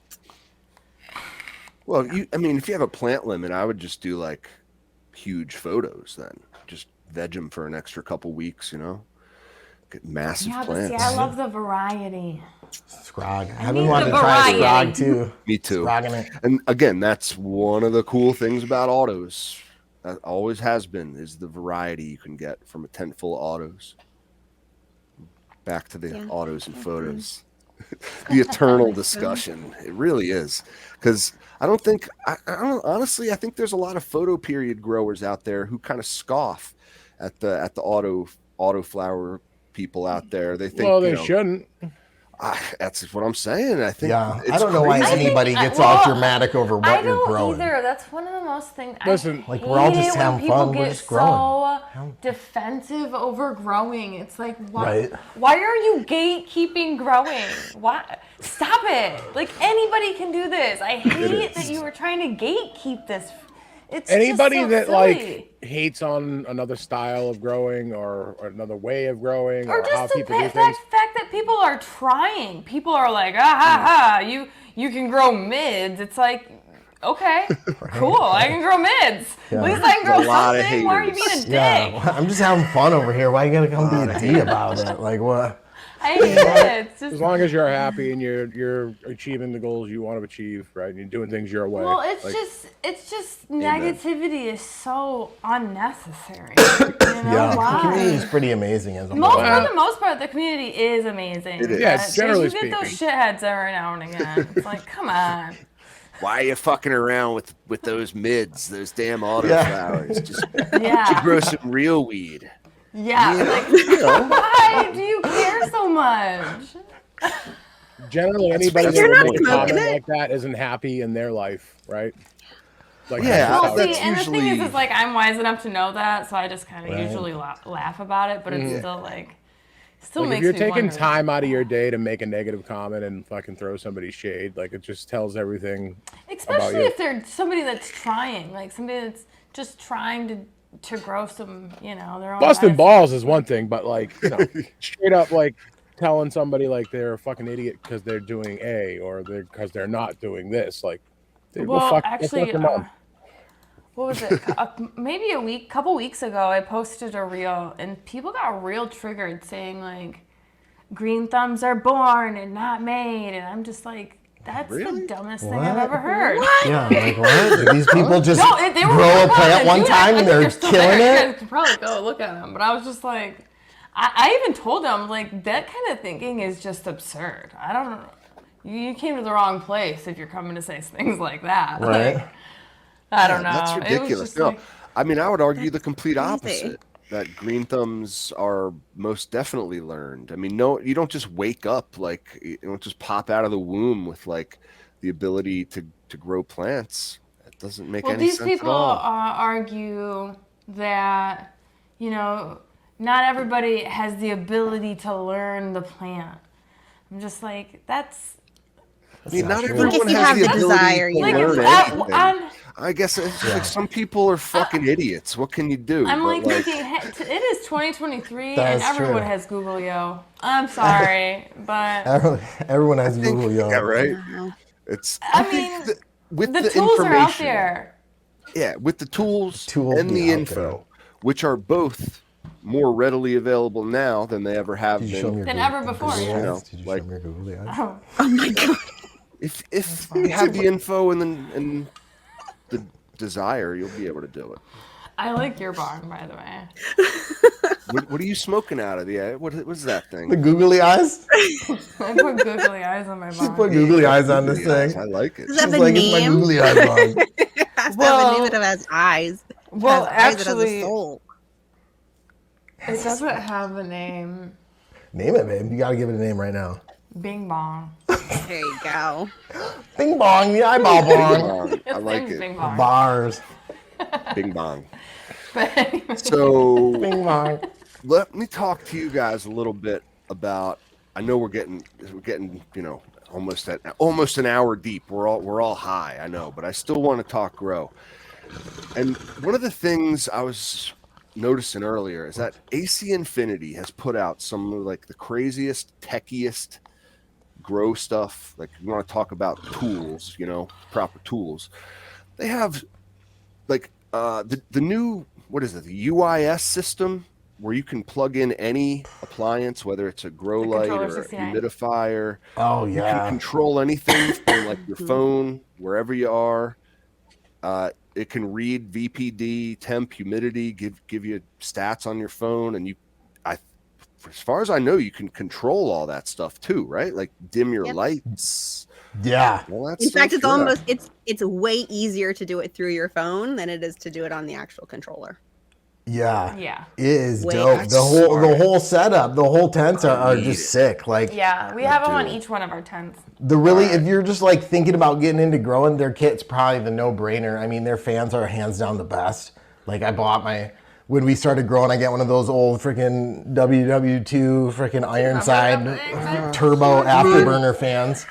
Well, if you have a plant limit, I would just do like huge photos then. Just veg them for an extra couple weeks, Get massive Yeah, but plants. see, I love the variety. Scrog. I have need been wanting the to try variety. Scrog too. Me too. Scrogging it. And again, that's one of the cool things about autos. That always has been is the variety you can get from a tent full of autos. Back to the Yeah, autos and photos. The eternal discussion. It really is. Because I don't honestly, I think there's a lot of photo period growers out there who kind of scoff at the auto flower people out there. They think Well, they shouldn't. that's what I'm saying. I think Yeah, it's I don't know why crazy. anybody I- gets all well, dramatic over I what you're don't growing. either. That's one of the most things. Listen, I like, we're all hate just it when having people fun, we're get just growing. so defensive over growing. It's like, why? Right. Why are you gatekeeping growing? Why? Stop it! Like anybody can do this. I hate that you were trying to gatekeep this. It's Anybody just so that silly. like hates on another style of growing or another way of growing Or or how just the people do fact things. that people are trying. People are like, ha, you can grow mids. It's like, okay, cool, I can grow mids. Yeah. At least I can grow There's a lot of something. Why are you haters. being a dick? Yeah, I'm just having fun over here. Why you gotta come be a D about it? Like what? I hate it. It's As just, long as you're happy and you're achieving the goals you want to achieve, right? And you're doing things your way. well, it's Like, just negativity is so unnecessary. You know Yeah, the why? community is pretty amazing as a For whole. the most part, the community is amazing. It is. Yeah, But generally you get those shitheads every now and again. It's like, come on. Why are you fucking around with those mids, those damn auto Yeah. flowers? Just Yeah. grow some real weed. Yeah. Like, why do you care so much? generally, anybody That's that You're would not make a smoking comment it. like that isn't happy in their life, right? Like, Yeah, that's Well, how see, it that's and the thing usually- is like I'm wise enough to know that, so I just kind of Right. usually laugh about it, but it's still like, still Like, makes if you're me taking wonder. time out of your day to make a negative comment and fucking throw somebody's shade, like it just tells everything. Especially you. if they're somebody that's trying, like somebody that's just trying to to grow some, their own Busting medicine. balls is one thing, but like, straight up like telling somebody like they're a fucking idiot because they're doing A or because they're not doing this, like, dude, Well, go fuck actually, your mom. what was it? Maybe couple weeks ago, I posted a reel, and people got real triggered saying like, "Green thumbs are born and not made," and I'm just like, that's Really? the dumbest thing I've ever heard. Yeah, like what? Do these people just They were grow a working on plant it, one dude. time I and think they're still killing there. You it? guys could probably go look at them, but I was just like, I even told them like that kind of thinking is just absurd. I don't know. You came to the wrong place if you're coming to say things like that. Right. Like, I don't know. That's It was ridiculous. just No, like, I mean, I would argue the complete crazy. opposite. That green thumbs are most definitely learned. I mean, no, you don't just wake up like you don't just pop out of the womb with like the ability to grow plants. That doesn't make well, any these sense people at all. argue that not everybody has the ability to learn the plant. I'm just like, that's I mean, not true. everyone If you has have the the ability desire, to you like know. learn anything. I'm I guess it's just like some people are fucking idiots. What can you do? But like thinking, hey, it is 2023 That and is everyone true. has Google Yo. I'm sorry, but Everyone has Google, yo. yeah, right. Wow. It's I think mean, that with the the tools are out information, there. yeah, with the tools Tools and be the out info, which are both more readily available now than they ever have Did you show me been. your Than Google, ever before, Google yeah. eyes? Did you Like- show me your Google eyes? Oh, Oh my god. If you have the info and the desire, you'll be able to do it. I like your bong, by the way. What are you smoking out of the? What's that thing? The googly eyes? I put googly eyes on my She put bong. googly eyes on this Googly eyes, thing. I like it. Does that She's have a like, it's my name? googly eyes on. It has to have a name. It has eyes. It Well, has eyes, it has a actually, soul. it doesn't have a name. Name it, babe. You gotta give it a name right now. Bing bong. There you go. Bing bong, the eyeball bong. Bong. I Its like name's it. Bing bong. Bars. Bing bong. But anyway, So Bing bong. let me talk to you guys a little bit about. I know we're getting almost an hour deep. We're all high, I know, but I still want to talk grow. And one of the things I was noticing earlier is that AC Infinity has put out some of like the craziest, techiest grow stuff. Like you want to talk about tools, proper tools. They have like the new, what is it, the UIS system where you can plug in any appliance, whether it's a grow The light Controller or a 69. humidifier. Oh, You can yeah. control anything from like your phone, wherever you are. It can read VPD, temp, humidity, give you stats on your phone, and as far as I know, you can control all that stuff too, right? Like dim your Yep. lights. Yeah. All that In stuff, fact, it's yeah. almost it's way easier to do it through your phone than it is to do it on the actual controller. Yeah. yeah. It is Wait. dope. That's The smart. whole setup, the whole tents are need just it. sick. Like Yeah, we have them on do. each one of our tents. if you're just like thinking about getting into growing, their kit's probably the no-brainer. I mean, their fans are hands down the best. Like I bought when we started growing, I get one of those old freaking WW2 freaking Ironside turbo afterburner fans.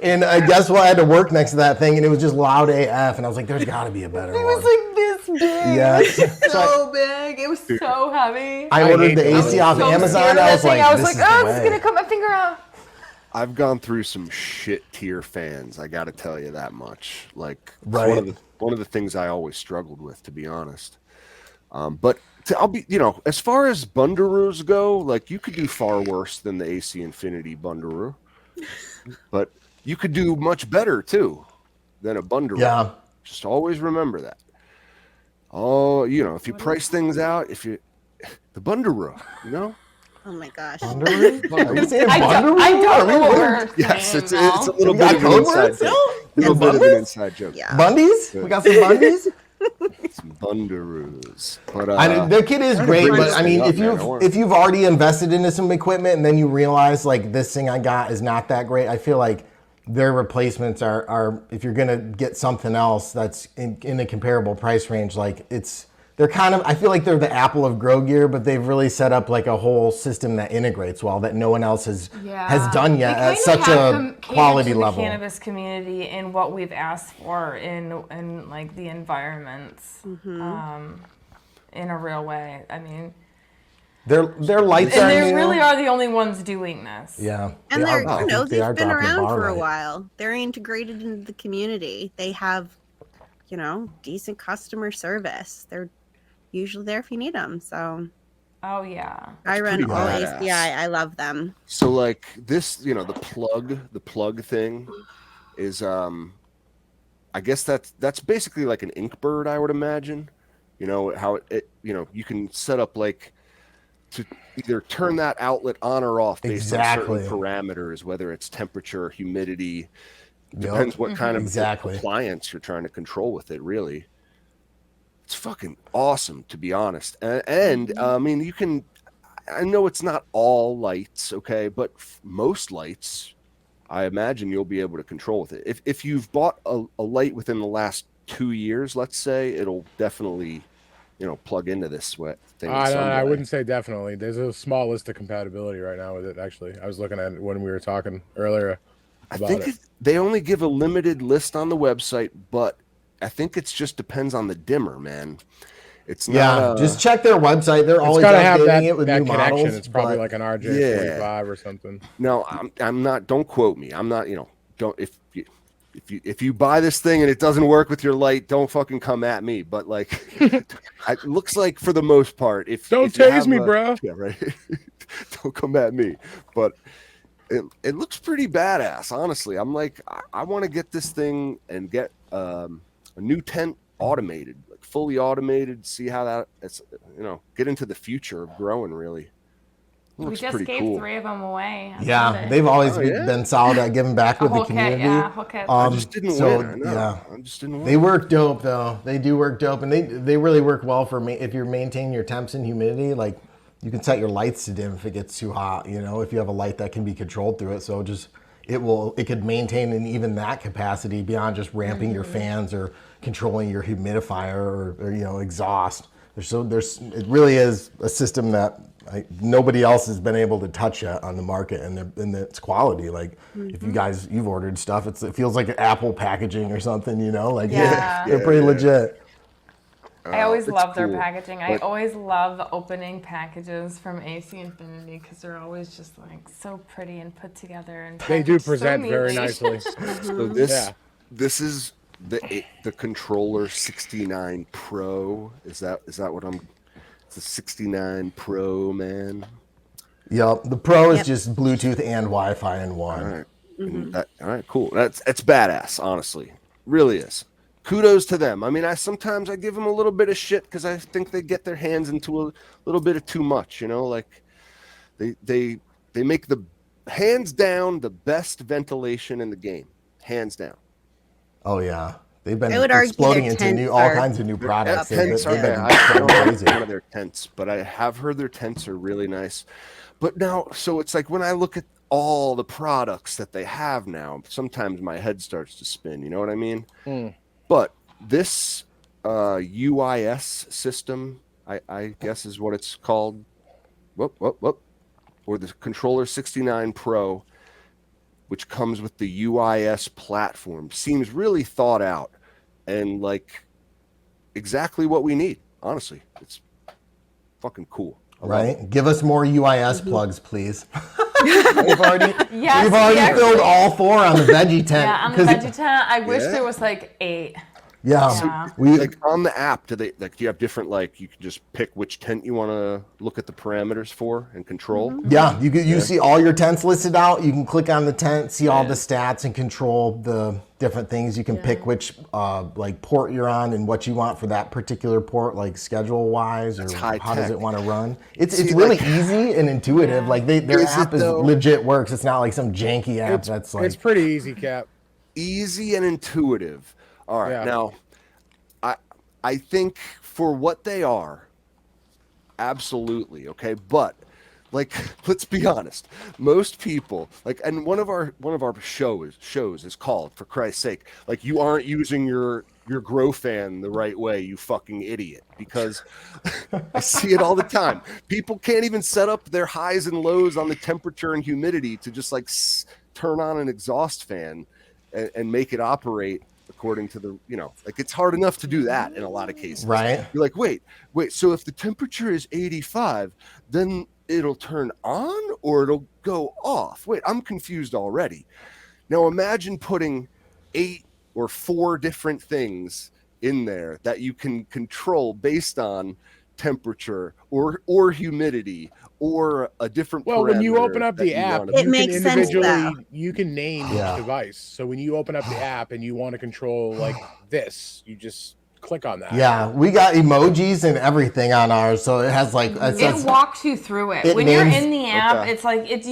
And I guess what? I had to work next to that thing, and it was just loud AF. And I was like, "There's got to be a better It one." was like this big. Yeah. So big. It was so heavy. I I ordered hate the that. AC off so scared Amazon. of I that was thing. like, I was "This like, is the oh, this is way." gonna cut my finger off. I've gone through some shit tier fans. I got to tell you that much. Like it's Right. one of the things I always struggled with, to be honest. But I'll be, as far as Bundaroos go, like you could do far worse than the AC Infinity Bundaroo, but you could do much better too than a Bundaroo. Yeah. Just always remember that. Oh, if you price things out, the Bundaroo, Oh my gosh. Bundaroo? Are you saying I Bundaroo? don't know what we're Yes, saying it's now. a little We bit got of an code inside words joke. still? A little And bit of an Bundaroos? inside joke. Yeah. Bundies? We got some Bundies? Some Bundaroos. But The kit is great, bring but this I mean, thing up, if man. I want- you've already invested into some equipment and then you realize like this thing I got is not that great, I feel like their replacements are if you're gonna get something else that's in a comparable price range, like they're kind of, I feel like they're the Apple of grow gear, but they've really set up like a whole system that integrates well that no one else has done yet at such a quality level. The cannabis community and what we've asked for in like the environments, in a real way. I mean, their lights and are they new. really are the only ones doing this. Yeah, And they're, you know, they've been around for a right. while. They're integrated into the community. They have, you know, decent customer service. They're usually there if you need them. So, oh yeah, I run all badass. ACI. I love them. So like this, you know, the plug thing is I guess that's basically like an ink bird, I would imagine. You know how it you know, you can set up like to either turn that outlet on or off based on certain parameters, whether it's temperature, humidity, depends what kind of appliance you're trying to control with it, really. It's fucking awesome, to be honest. And I mean, you can, I know it's not all lights, okay, but most lights, I imagine you'll be able to control with it. If you've bought a light within the last 2 years, let's say, it'll definitely, you know, plug into this thing. I wouldn't say definitely. There's a small list of compatibility right now with it, actually. I was looking at it when we were talking earlier about I think they only give a limited list on the website, but I think it's just depends on the dimmer, man. It's not. Just check their website. They're always updating it with new models. It's probably like an RJ45 or something. No, I'm not. Don't quote me. I'm not. You know, don't if you buy this thing and it doesn't work with your light, don't fucking come at me. But like, it looks like for the most part, don't tase me, bro. Yeah, right. Don't come at me. But it looks pretty badass, honestly. I'm like, I want to get this thing and get a new tent automated, like fully automated. See how that it's, you know, get into the future of growing. Really, we just gave cool. 3 of them away. Yeah, they've always been solid at giving back with the community. I just didn't win. I just didn't win. They work dope though. They do work dope, and they really work well for me if you're maintaining your temps and humidity. Like, you can set your lights to dim if it gets too hot. You know, if you have a light that can be controlled through it, so just it could maintain in even that capacity beyond just ramping your fans or controlling your humidifier or you know, exhaust. It really is a system that nobody else has been able to touch yet on the market, and its quality. Like, if you've ordered stuff, it feels like Apple packaging or something. You know, like they're pretty legit. I always love their packaging. I always love opening packages from AC Infinity because they're always just like so pretty and put together. And they do present very nicely. So this is the controller 69 Pro. Is that what I'm? It's a 69 Pro, man. Yep, the Pro is just Bluetooth and Wi-Fi in one. All right, all right, cool. That's badass. Honestly, really is. Kudos to them. I mean, sometimes I give them a little bit of shit because I think they get their hands into a little bit of too much. You know, like they make the hands down the best ventilation in the game, hands down. Oh yeah, they've been exploding into all kinds of new products. Tents are I don't know one of their tents, but I have heard their tents are really nice. But now, so it's like when I look at all the products that they have now, sometimes my head starts to spin. You know what I mean? But this UIS system, I guess is what it's called. Or the controller 69 Pro, which comes with the UIS platform, seems really thought out and like exactly what we need. Honestly, it's fucking cool. Right? Give us more UIS plugs, please. We've already filled all 4 on the veggie tent. Yeah, on the veggie tent, I wish there was like 8. Yeah. So, like on the app, do you have different, like, you can just pick which tent you want to look at the parameters for and control? Yeah, you see all your tents listed out. You can click on the tent, see all the stats, and control the different things. You can pick which like port you're on and what you want for that particular port, like schedule wise, or how does it want to run. It's really easy and intuitive. Like their app is legit works. It's not like some janky app that's like. It's pretty easy, Cap. Easy and intuitive. All right, now, I think for what they are, absolutely, okay? But like, let's be honest. Most people, like, and one of our shows is called, for Christ's sake, like, you aren't using your grow fan the right way, you fucking idiot. Because I see it all the time. People can't even set up their highs and lows on the temperature and humidity to just like turn on an exhaust fan and make it operate according to the, like, it's hard enough to do that in a lot of cases. Right. You're like, wait, so if the temperature is 85, then it'll turn on or it'll go off. Wait, I'm confused already. Now imagine putting 8 or 4 different things in there that you can control based on temperature or humidity or a different when you open up the app, it makes sense, though. you can name each device. So when you open up the app and you want to control like this, you just click on that. Yeah, we got emojis and everything on ours, so it has like it walks you through it. When you're in the app, it's like it's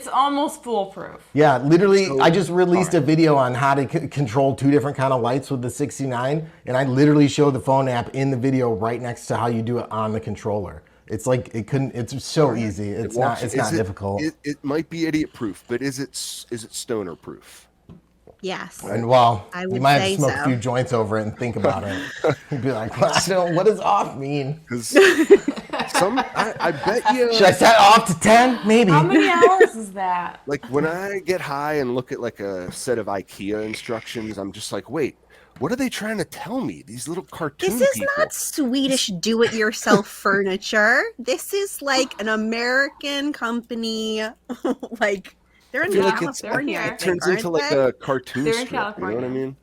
almost foolproof. Yeah, literally, I just released a video on how to control 2 different kind of lights with the 69, and I literally show the phone app in the video right next to how you do it on the controller. It's like it's so easy. It's not difficult. It might be idiot proof, but is it stoner proof? Yes. And well, I you would might have say to smoke so. a few joints over it and think about it. You'd be like, what does off mean? Because I bet you. Should I set off to 10? Maybe. How many hours is that? Like when I get high and look at like a set of IKEA instructions, I'm just like, wait, what are they trying to tell me? These little cartoon This is people. not Swedish do-it-yourself furniture. This is like an American company. Like they're in California. It turns into like a cartoon strip. You know what I mean?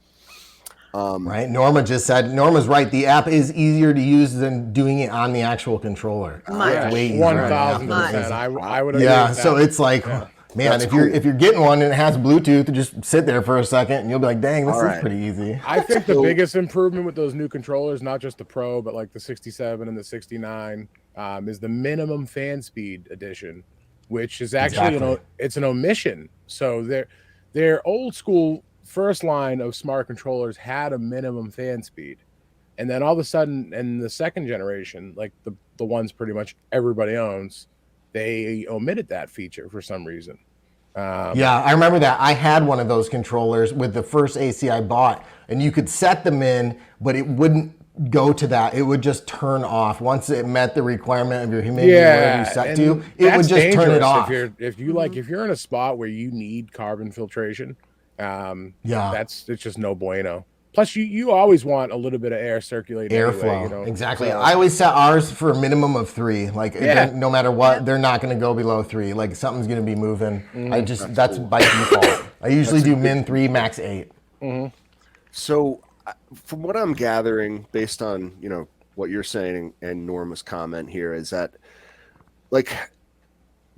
Right. Norma's right. The app is easier to use than doing it on the actual controller. Much. Way easier. 1,000%. I would agree with so that. it's like, man, if you're getting one and it has Bluetooth, just sit there for a second and you'll be like, dang, this is pretty easy. I think the biggest improvement with those new controllers, not just the Pro, but like the 67 and the 69, is the minimum fan speed edition, which is actually it's an omission. So their old school first line of smart controllers had a minimum fan speed, and then all of a sudden in the second generation, like the ones pretty much everybody owns, they omitted that feature for some reason. Yeah, I remember that. I had one of those controllers with the first AC I bought, and you could set them in, but it wouldn't go to that. It would just turn off once it met the requirement of your humidity, whatever you set to. It would just turn it off. If you're in a spot where you need carbon filtration, it's just no bueno. Plus, you always want a little bit of air circulating. Airflow, anyway, exactly. I always set ours for a minimum of 3. Like, no matter what, they're not going to go below 3. Like, something's going to be moving. That's by default. I usually do min 3, max 8. So, from what I'm gathering, based on what you're saying and Norma's comment here, is that like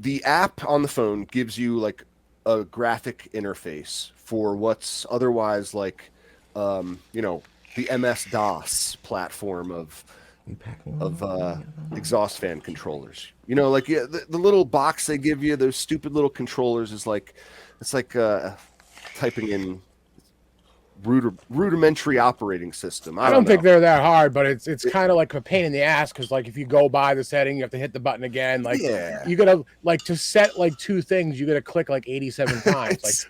the app on the phone gives you like a graphic interface for what's otherwise like the MS-DOS platform of exhaust fan controllers. Like the little box they give you, those stupid little controllers, is like it's like typing in rudimentary operating system. I don't think they're that hard, but it's kind of like a pain in the ass, because like if you go by the setting, you have to hit the button again. Like you gotta like to set like 2 things, you gotta click like 87 times.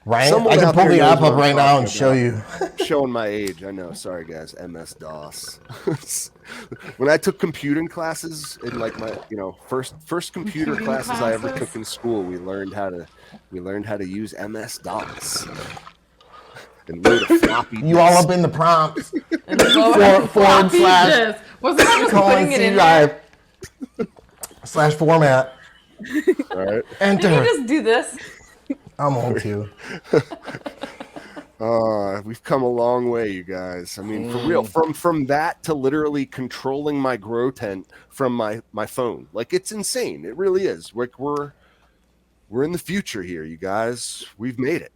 Right? I can pull the app up right now and show you. Showing my age, I know. Sorry guys, MS-DOS. When I took computing classes in like my first computer classes I ever took in school, we learned how to use MS-DOS. And load a floppy disk. You all up in the prompts. Forward slash. Wasn't that just putting it in there? / format. All right. Enter. Can you just do this? I'm old too. We've come a long way, you guys. I mean, for real, from that to literally controlling my grow tent from my phone. Like, it's insane. It really is. Like, we're in the future here, you guys. We've made it.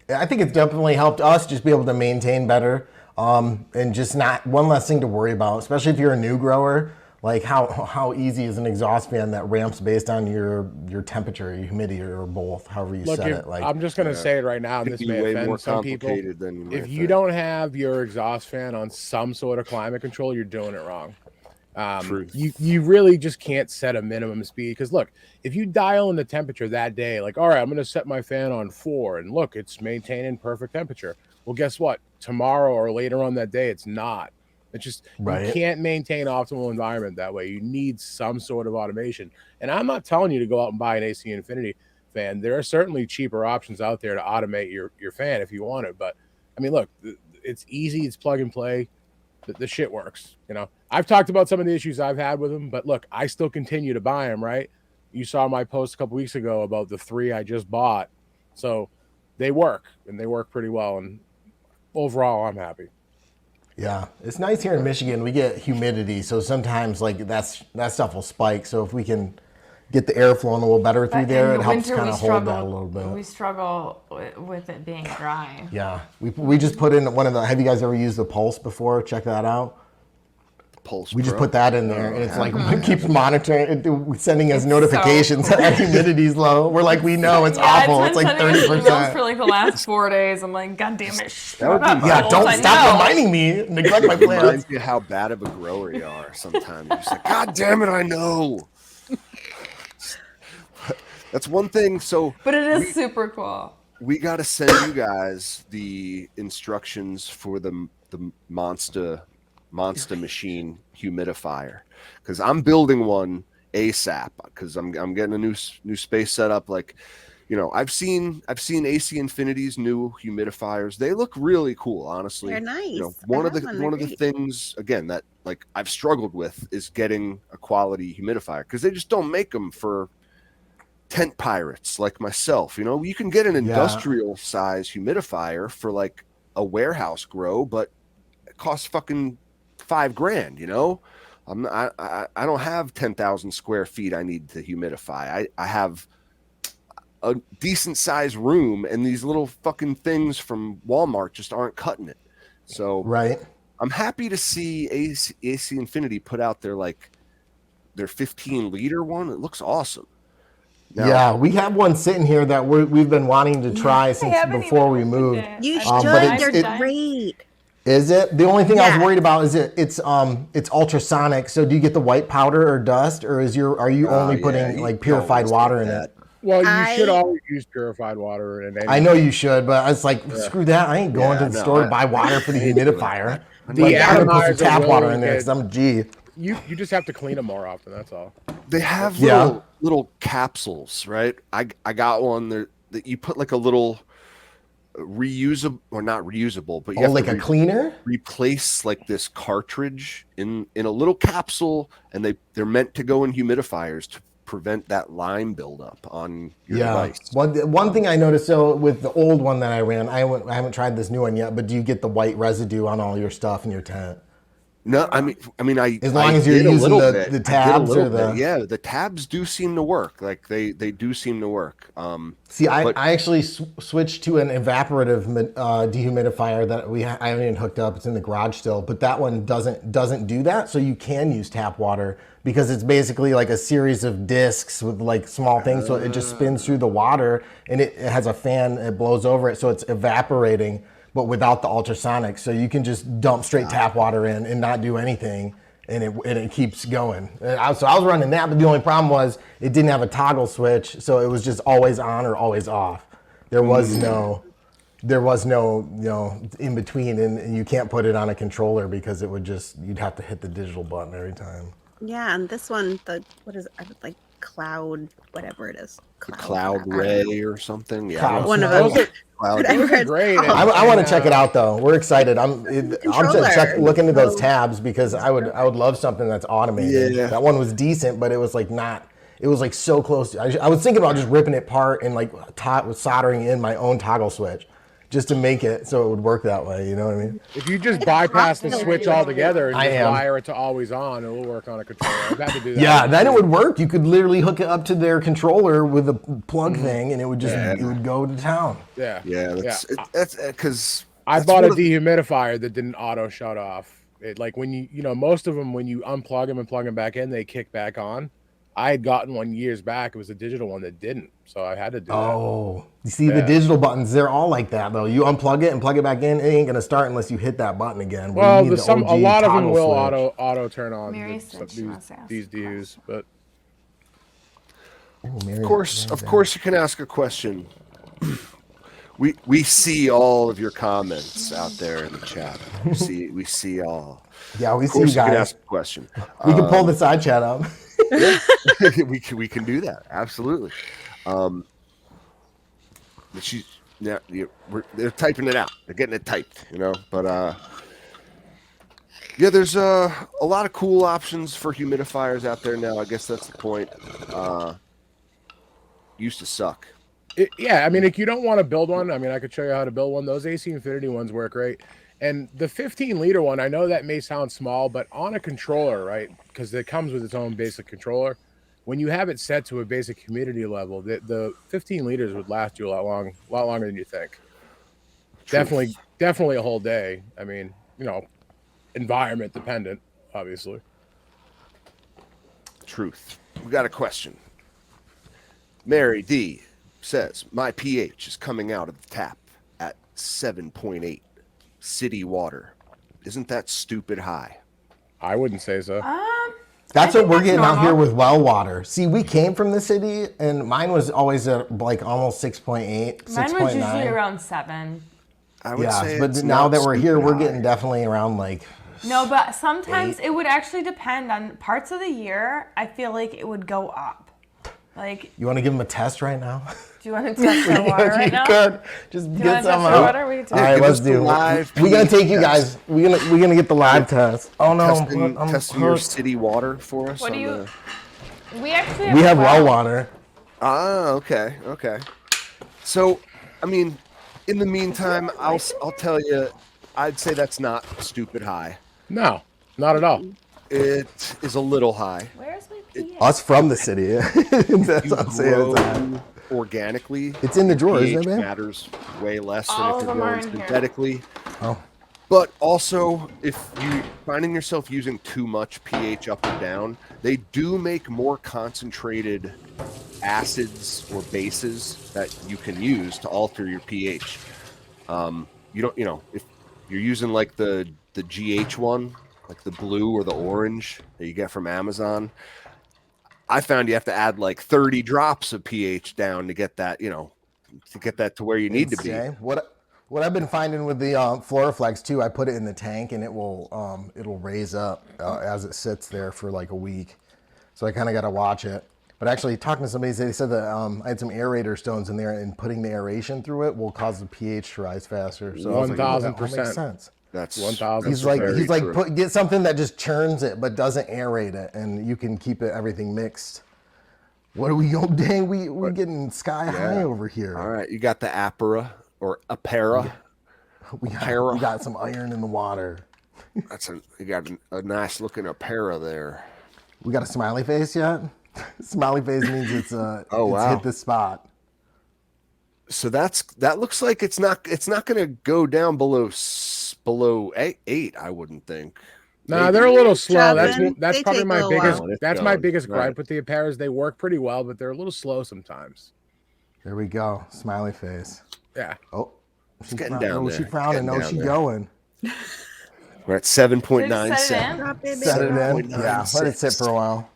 I think it's definitely helped us just be able to maintain better, and just not one less thing to worry about, especially if you're a new grower. Like how easy is an exhaust fan that ramps based on your temperature, your humidity, or both, however you set it. Like, I'm just gonna say it right now, and this may offend some people. If you don't have your exhaust fan on some sort of climate control, you're doing it wrong. You really just can't set a minimum speed because look, if you dial in the temperature that day, like, all right, I'm going to set my fan on 4 and look, it's maintaining perfect temperature. Well, guess what? Tomorrow or later on that day, it's not. It's just you can't maintain optimal environment that way. You need some sort of automation. And I'm not telling you to go out and buy an AC Infinity fan. There are certainly cheaper options out there to automate your fan if you want it. But I mean, look, it's easy. It's plug and play. The shit works. You know, I've talked about some of the issues I've had with them, but look, I still continue to buy them. Right? You saw my post a couple weeks ago about the 3 I just bought. So they work and they work pretty well. And overall, I'm happy. Yeah, it's nice here in Michigan. We get humidity, so sometimes like that stuff will spike. So if we can get the air flowing a little better through there, it helps kind of hold that a little bit. We struggle with it being dry. Yeah, we just put in one of the. Have you guys ever used the Pulse before? Check that out. Pulse. We just put that in there, and it's like it keeps monitoring, sending us notifications that humidity's low. We're like, we know it's awful. It's like 30% for like the last 4 days. I'm like, God damn it! Don't stop reminding me. Neglect my plants. Reminds you how bad of a grower you are. Sometimes you're just like, God damn it, I know. That's one thing. So, but it is super cool. We got to send you guys the instructions for the Monster Machine humidifier, because I'm building one ASAP, because I'm getting a new space set up. Like, you know, I've seen AC Infinity's new humidifiers. They look really cool, honestly. They're nice. You know, one of the things again that like I've struggled with is getting a quality humidifier, because they just don't make them for tent pirates like myself. You know, you can get an industrial size humidifier for like a warehouse grow, but it costs fucking $5,000. You know, I don't have 10,000 square feet I need to humidify. I have a decent sized room, and these little fucking things from Walmart just aren't cutting it. So I'm happy to see AC Infinity put out their 15-liter one. It looks awesome. Now, we have one sitting here that we've been wanting to try since before we moved. You should. They're great. Is it? The only thing I was worried about is it's ultrasonic. So do you get the white powder or dust, or are you only putting like purified water in it? Well, you should always use purified water in it. I know you should, but I was like, screw that. I ain't going to the store to buy water for the humidifier. The I'm gonna put some tap water in there because I'm a G. You just have to clean them more often. That's all. They have little capsules, right? I got one there that you put like a little reusable, or not reusable, but you have like to a cleaner. Replace like this cartridge in a little capsule, and they're meant to go in humidifiers to prevent that lime buildup on your device. One thing I noticed, so with the old one that I ran, I haven't tried this new one yet, but do you get the white residue on all your stuff in your tent? No, I mean, as long as you're using the tabs or the tabs do seem to work. Like they do seem to work. I actually switched to an evaporative dehumidifier that I haven't even hooked up. It's in the garage still, but that one doesn't do that. So you can use tap water because it's basically like a series of discs with like small things. So it just spins through the water, and it has a fan. It blows over it, so it's evaporating, but without the ultrasonic. So you can just dump straight tap water in and not do anything, and it keeps going. So I was running that, but the only problem was it didn't have a toggle switch, so it was just always on or always off. There was no in between, and you can't put it on a controller because you'd have to hit the digital button every time. Yeah, and this one, Cloud, whatever it is. Cloud Ray or something. Yeah, one of those. Those are great. I want to check it out though. We're excited. I'm look into those tabs because I would love something that's automated. Yeah. That one was decent, but it was like not. It was like so close. I was thinking about just ripping it apart and like soldering in my own toggle switch, just to make it so it would work that way. You know what I mean? If you just bypass the switch altogether and just wire it to always on, it will work on a controller. I've had to do that. Yeah, then it would work. You could literally hook it up to their controller with a plug thing, and it would it would go to town. Yeah. That's because I bought a dehumidifier that didn't auto shut off. It like when most of them when you unplug them and plug them back in, they kick back on. I had gotten one years back. It was a digital one that didn't, so I had to do that. Oh, you see the digital buttons? They're all like that though. You unplug it and plug it back in. It ain't gonna start unless you hit that button again. Well, You need a lot of them will switch. auto turn on Mary said she wants to ask these a DUs, but Of course, you can ask a question. We see all of your comments out there in the chat. We see all. Yeah, we Of see you course, you can guys. ask a question. We can pull the side chat up. we can do that, absolutely. But they're typing it out. They're getting it typed, But yeah, there's a lot of cool options for humidifiers out there now. I guess that's the point. Used to suck. Yeah, I mean, if you don't want to build one, I mean, I could show you how to build one. Those AC Infinity ones work great. And the 15-liter one, I know that may sound small, but on a controller, right, because it comes with its own basic controller, when you have it set to a basic humidity level, the 15 liters would last you a lot longer than you think. Truth. Definitely a whole day. I mean, environment dependent, obviously. Truth. We got a question. Mary D says, my pH is coming out of the tap at 7.8 city water. Isn't that stupid high? I wouldn't say so. That's what we're getting out normal. here with well water. See, we came from the city, and mine was always at like almost 6.8, 6.9. Mine was usually around 7. I would say but it's now not that we're here, stupid we're high. getting definitely around like. No, but sometimes it would actually depend on parts of the year. I feel like it would go up. Like, You want to give them a test right now? do you want to test the water right now? Good. Just Do you get want to some test the out. water? We can All right, give let's us the do. live We're gonna pH take you test. guys. We're gonna get the live test. Oh no, I'm testing your hooked. city water for us. What do on you? the- We actually We have well well. water. Okay. So, I mean, in the meantime, I'll tell you, I'd say that's not stupid high. No, not at all. It is a little high. Where's my pH? Us from the city. That's You what I'm saying. grow organically. It's in the drawer, pH isn't it, man? matters way less All than of if you're them are growing in here. synthetically. Oh. But also, if you finding yourself using too much pH up and down, they do make more concentrated acids or bases that you can use to alter your pH. If you're using like the GH one, like the blue or the orange that you get from Amazon, I found you have to add like 30 drops of pH down to get that, to where you need to be. Okay. What I've been finding with the Floraflex too, I put it in the tank and it'll raise up as it sits there for like a week. So I kind of got to watch it. But actually, talking to somebody, they said that I had some aerator stones in there, and putting the aeration through it will cause the pH to rise faster. So I was like, oh, that all 1000%. makes sense. That's 1000. He's very like true. get something that just churns it but doesn't aerate it, and you can keep everything mixed. What are we going? Dang, we getting sky high over here. All right, you got the Apera or Apera. We got some iron in the water. You got a nice looking Apera there. We got a smiley face yet? Smiley face means it's wow. hit the spot. So that looks like it's not going to go down below 8. I wouldn't think. Nah, they're a little slow. Seven. That's They probably take a my little biggest. while. That's my Going. biggest gripe Right. with the Aperas. They work pretty well, but they're a little slow sometimes. There we go. Smiley face. Yeah. Oh, she's getting down She there. frowning. Getting No, down she there. going. We're at Set it 7.97. in. Drop it, Set it baby. in. Yeah, let it sit for a while.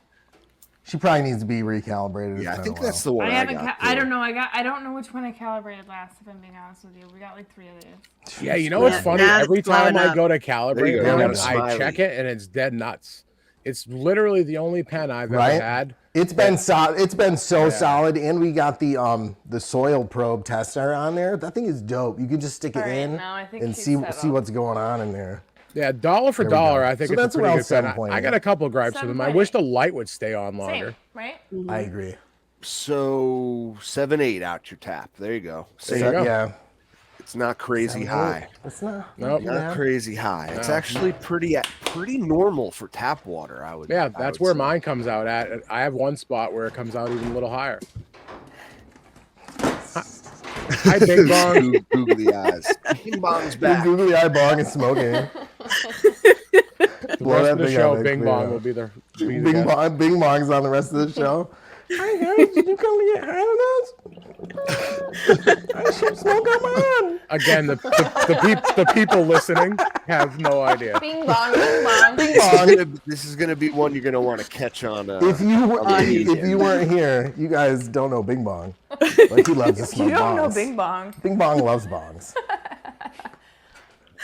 She probably needs to be recalibrated. It's Yeah, I been a think while. that's the one I I haven't. got. I don't know. I don't know which one I calibrated last. If I'm being honest with you, we got like 3 of these. Yeah, you know what's Yeah, funny? now Every it's blowing time I up. go to There you calibrate, go. man, Yeah, I smiley. check it and it's dead nuts. It's literally the only pen I've Right? ever had. It's been solid. It's been so solid, and we got the soil probe tester on there. That thing is dope. You can just stick it All right, in now I think and she's see settled. what's going on in there. Yeah, dollar for There we dollar, go. I think So it's that's a pretty around good pen. 7.8. I got a couple gripes with them. I wish the light would stay on longer. Same, right? I agree. So 7.8 out your tap. There you go. There you See, go. Yeah, it's not crazy high. it's not. Nope. Not crazy high. It's actually pretty normal for tap water. I would. Yeah, I that's would where say. mine comes out at. I have one spot where it comes out even a little higher. Hi, Big Bong. Googly eyes. Bing bong's back. Googly eye bong and smoking. blow rest that of the thing show, up and Bing clear Bong out. will be the Bing guest. Bong, Bing Bong's on the rest of the show. Hi guys, did you come to get high with us? I should smoke on my own. Again, the people listening have no idea. Bing bong, bing bong. Bing Bong. This is gonna be one you're gonna want to catch on. If the you weren't here, you guys don't know Bing Bong. Like he loves to smoke You don't know bongs. Bing Bong. Bing Bong loves bongs.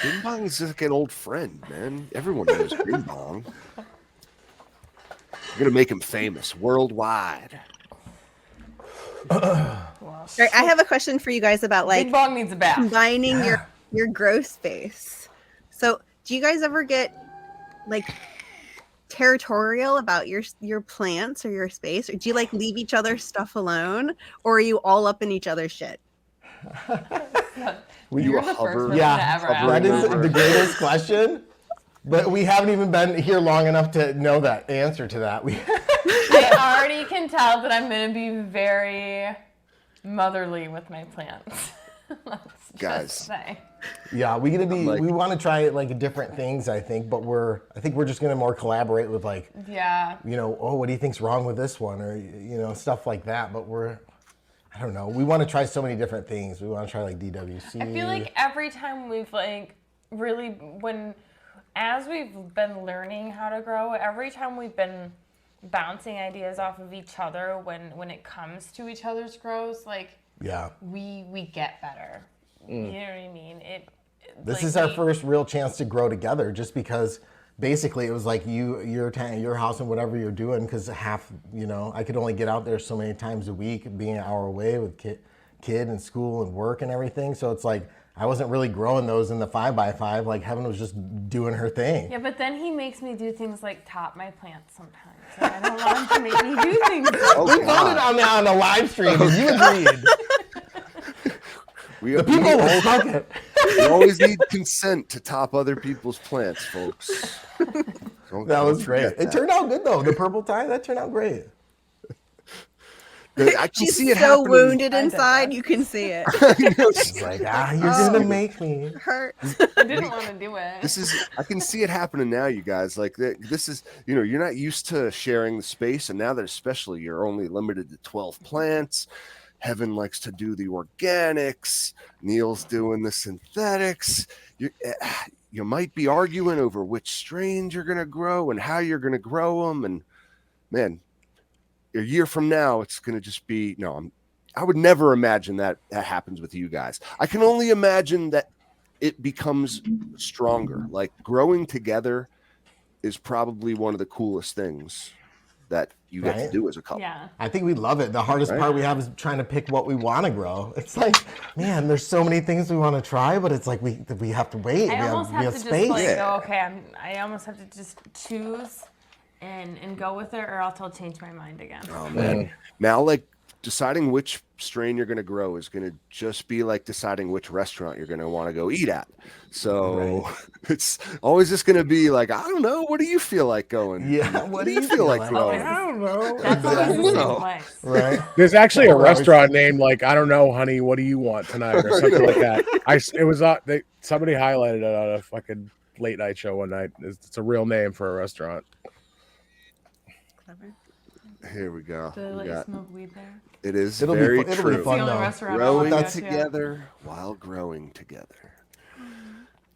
Bing Bong is like an old friend, man. Everyone knows Bing Bong. You're gonna make him famous worldwide. All right, I have a question for you guys about like Bing Bong needs a bath. combining your grow space. So, do you guys ever get like territorial about your plants or your space, or do you like leave each other's stuff alone, or are you all up in each other's shit? You're the hover- first person Yeah, to ever hovering ask That is that. the greatest question. But we haven't even been here long enough to know that answer to that. I already can tell that I'm going to be very motherly with my plants. Let's Guys. just say. Yeah, we like- we want to try like different things, I think, but I think we're just gonna more collaborate with like, Yeah. what do you think's wrong with this one, or stuff like that. But I don't know. We want to try so many different things. We want to try like DWC. I feel like every time we've like really as we've been learning how to grow, every time we've been bouncing ideas off of each other when it comes to each other's grows, like yeah. we get better. You know what I mean? This like, is our first real chance to grow together, just because basically it was like your tent, your house, and whatever you're doing. Because I could only get out there so many times a week, being an hour away with kid and school and work and everything. So it's like I wasn't really growing those in the 5x5. Like Heaven was just doing her thing. Yeah, but then he makes me do things like top my plants sometimes. Like, I don't want him to make me do things. We voted on that on the live stream, and you agreed. We, The people will suck it. we always need consent to top other people's plants, folks. That was great. It turned out good though. The purple tie, that turned out great. I can She's see it so happening. wounded I did inside, that. you can see it. It's like, you're gonna make me. Hurt. I didn't want to do it. I can see it happening now, you guys. Like this is, you're not used to sharing the space, and now that especially you're only limited to 12 plants. Heaven likes to do the organics. Neil's doing the synthetics. You might be arguing over which strains you're gonna grow and how you're gonna grow them. And man, a year from now, it's gonna just be I would never imagine that happens with you guys. I can only imagine that it becomes stronger. Like growing together is probably one of the coolest things that you get to do as a couple. Yeah. I think we love it. The hardest part we have is trying to pick what we want to grow. It's like, man, there's so many things we want to try, but it's like we have to wait. I almost have to just space. go, okay, I almost have to just choose and go with it, or else I'll change my mind again. Oh man. Now like deciding which strain you're going to grow is going to just be like deciding which restaurant you're going to want to go eat at. So it's always just going to be like, I don't know. What do you feel like going? Yeah. What do you feel like growing? I don't know. That's always the same No. place. Right. There's actually a We're always- restaurant named like I don't know, honey. What do you want tonight or something like that? Somebody highlighted it on a fucking late night show one night. It's a real name for a restaurant. Clever. Here we go. Do they We let you got- smoke weed there? it is It'll very be true. fun It's the only though. restaurant I Growing want to go to. together while growing together.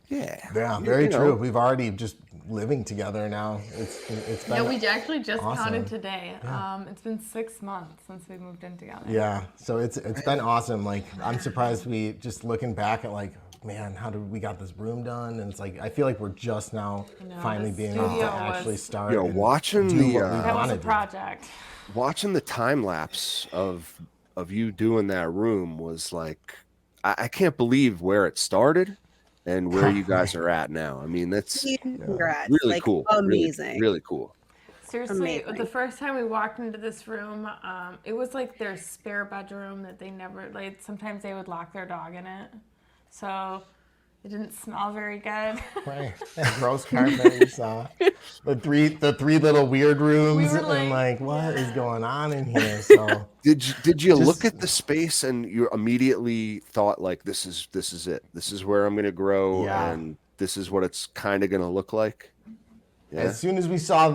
Yeah. Yeah, very true. We've already just living together now. It's been Yeah, we actually just awesome. counted today. It's been 6 months since we moved in together. Yeah, so it's been awesome. Like I'm surprised we just looking back at like, man, how did we got this room done? And it's like I feel like we're just now know, finally the being able to studio actually was- start. Yo, and watching do the, what we That was wanna a do. project. Watching the time lapse of you doing that room was like I can't believe where it started and where you guys are at now. I mean, that's Congrats. really like, cool. Amazing. Really cool. Seriously, Amazing. the first time we walked into this room, it was like their spare bedroom that they never, like, sometimes they would lock their dog in it. So it didn't smell very good. Right. That gross carpet you saw. The three little weird rooms, were and like, like, what is going on in here? So Did you look at the space and you immediately thought like this is it. This is where I'm going to grow Yeah. and this is what it's kind of going to look like? Yeah. As soon as we saw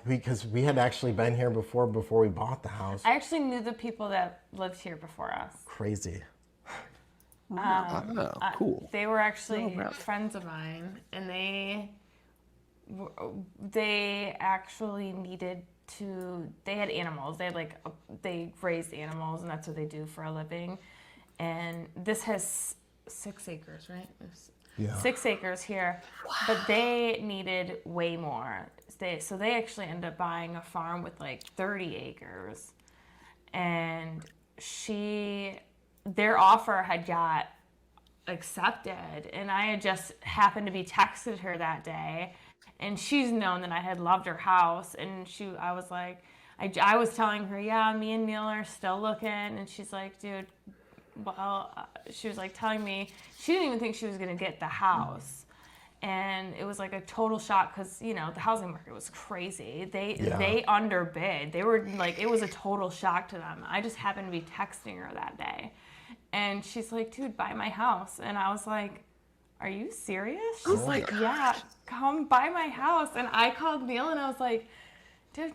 because we had actually been here before we bought the house. I actually knew the people that lived here before us. Crazy. Cool. They were actually friends of mine, and they actually needed to. They had animals. They raised animals, and that's what they do for a living. And this has 6 acres, right? Yeah. 6 acres here, but they needed way more. So they actually ended up buying a farm with like 30 acres, and their offer had got accepted, and I had just happened to be texted her that day, and she's known that I had loved her house, and I was like, I was telling her, yeah, me and Neil are still looking, and she's like, dude, well, she was like telling me she didn't even think she was gonna get the house. And it was like a total shock because the housing market was crazy. They underbid. They were like, it was a total shock to them. I just happened to be texting her that day, and she's like, "Dude, buy my house." And I was like, "Are you serious?" She's like, "Yeah, come buy my house." And I called Neil and I was like, "Dude,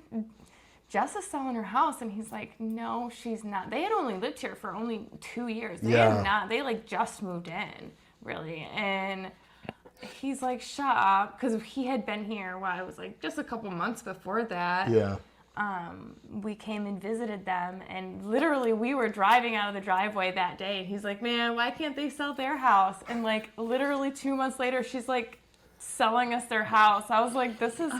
Jess is selling her house," and he's like, "No, she's not." They had only lived here for only 2 years. They like just moved in, really, and he's like, shut up, because he had been here it was like just a couple months before that. Yeah. We came and visited them, and literally we were driving out of the driveway that day, and he's like, man, why can't they sell their house? And like literally 2 months later, she's like selling us their house. I was like, this is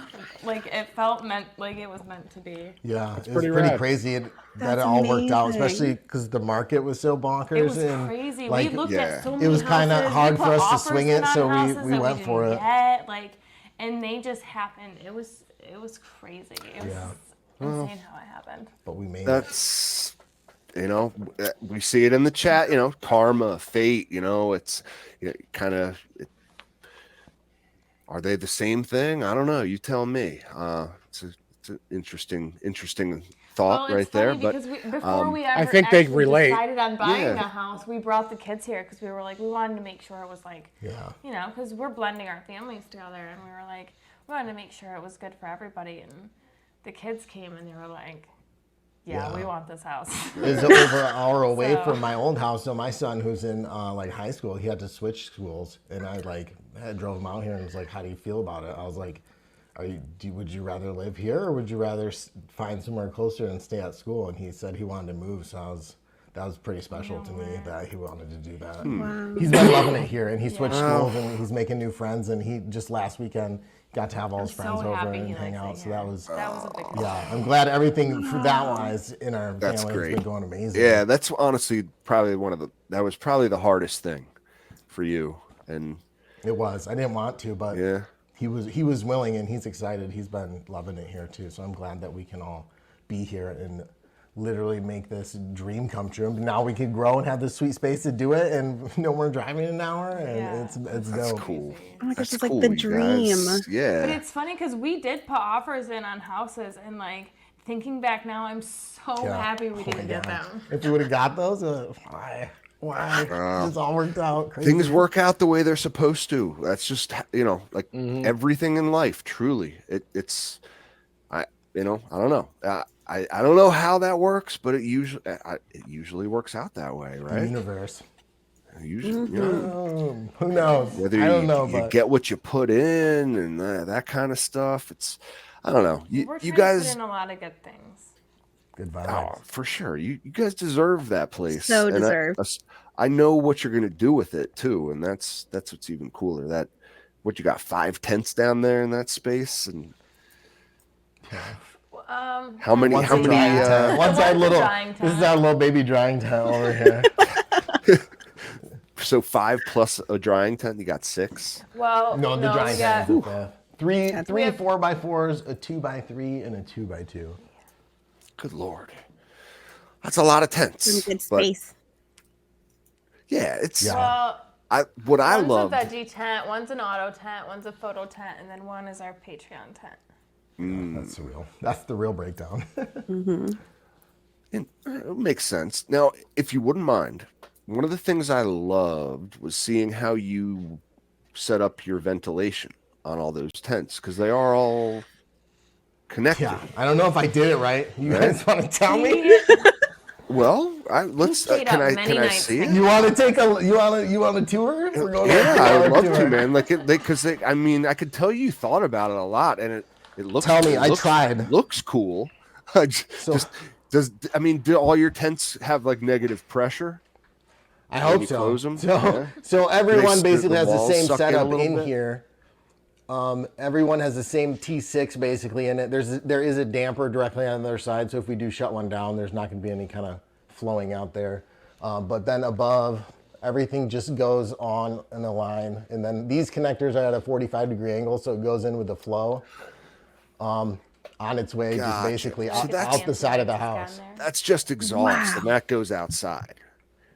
like, it felt like it was meant to be. Yeah, it's pretty pretty rad. crazy that That's it all worked out, amazing. especially because the market was so bonkers. It was and crazy. like, We looked at so many it was kind of houses. hard We for put us to offers swing in it, on so houses we that went didn't for it. get, and they just happened. It was crazy. It was insane how it happened. But we made it. That's we see it in the chat. Karma, fate. It's kind of. Are they the same thing? I don't know. You tell me. It's an interesting thought Well, right it's there. funny But because before we ever I think they actually relate. decided on buying Yeah. the house, we brought the kids here because we were like, we wanted to make sure it was like, Yeah. because we're blending our families together, and we were like, we wanted to make sure it was good for everybody. And the kids came and they were like, yeah. we want this house. It's over an hour away So- from my old house. So my son, who's in high school, he had to switch schools, and I drove him out here and was like, "How do you feel about it?" I was like, would you rather live here, or would you rather find somewhere closer and stay at school?" And he said he wanted to move. So that was pretty special to me that he wanted to do that. Wow. He's been loving it here, and he switched schools, and he's making new friends. And he just last weekend got to have all his so friends over happy and he hang likes out. it So here. that was a big yeah. I'm glad everything for that wise in our That's family has great. been going amazing. Yeah, that's honestly probably that was probably the hardest thing for you. And It was. I didn't want to, but yeah, he was willing, and he's excited. He's been loving it here too. So I'm glad that we can all be here and literally make this dream come true. Now we can grow and have this sweet space to do it, and no more driving an hour, and Yeah. it's that's dope. cool. Oh my gosh, That's it's like cool, the you dream. guys. Yeah. But it's funny because we did put offers in on houses, and like thinking back now, I'm so Yeah. happy we Oh my didn't get God. them. If we would have got those, why? This all worked out. Crazy. Things work out the way they're supposed to. That's just like everything in life. Truly, it's I don't know. I don't know how that works, but it usually works out that way, The right? universe. Usually, Who knows? whether I don't you, know, you but get what you put in and that kind of stuff. It's I don't know. We're You trying to guys, put in a lot of good things. good oh, vibes. for sure. You guys deserve that place. So And deserved. I know what you're gonna do with it too, and that's what's even cooler. That what you got 5 tents down there in that space, and how many? Once How a many? drying tent. Once our Once a little. drying This is tent. our little baby drying tent over here. So 5 plus a drying tent. You got 6. Well, No, the drying we tent got, is a fifth. Three We have- 4x4s, a 2x3, and a 2x2. Good lord, that's a lot of tents. Some good But, space. yeah, it's well, what I one's love. a veggie tent, one's an auto tent, one's a photo tent, and then one is our Patreon tent. That's surreal. That's the real breakdown. And it makes sense. Now, if you wouldn't mind, one of the things I loved was seeing how you set up your ventilation. on all those tents because they are all connected. Yeah, I don't know if I did it right. You Right? guys want to tell me? Well, let's. stayed Can up I? many Can I nights see it? thinking You want to take a you want a tour? We're going on Yeah, a I would 2 love hour to, tour. man. Like it, because I mean, I could tell you thought about it a lot, and it looks. Tell me, it I looks, tried. Looks cool. So Just I mean, do all your tents have like negative pressure I when hope you so. close them? So everyone Do basically the has the walls same suck in a setup little in bit? here. Everyone has the same T6 basically in it. There is a damper directly on the other side, so if we do shut one down, there's not going to be any kind of flowing out there. But then above, everything just goes on in a line, and then these connectors are at a 45-degree angle, so it goes in with the flow on its way, just Gotcha. basically So out the side of the house. That's just exhaust, and Wow. that goes outside.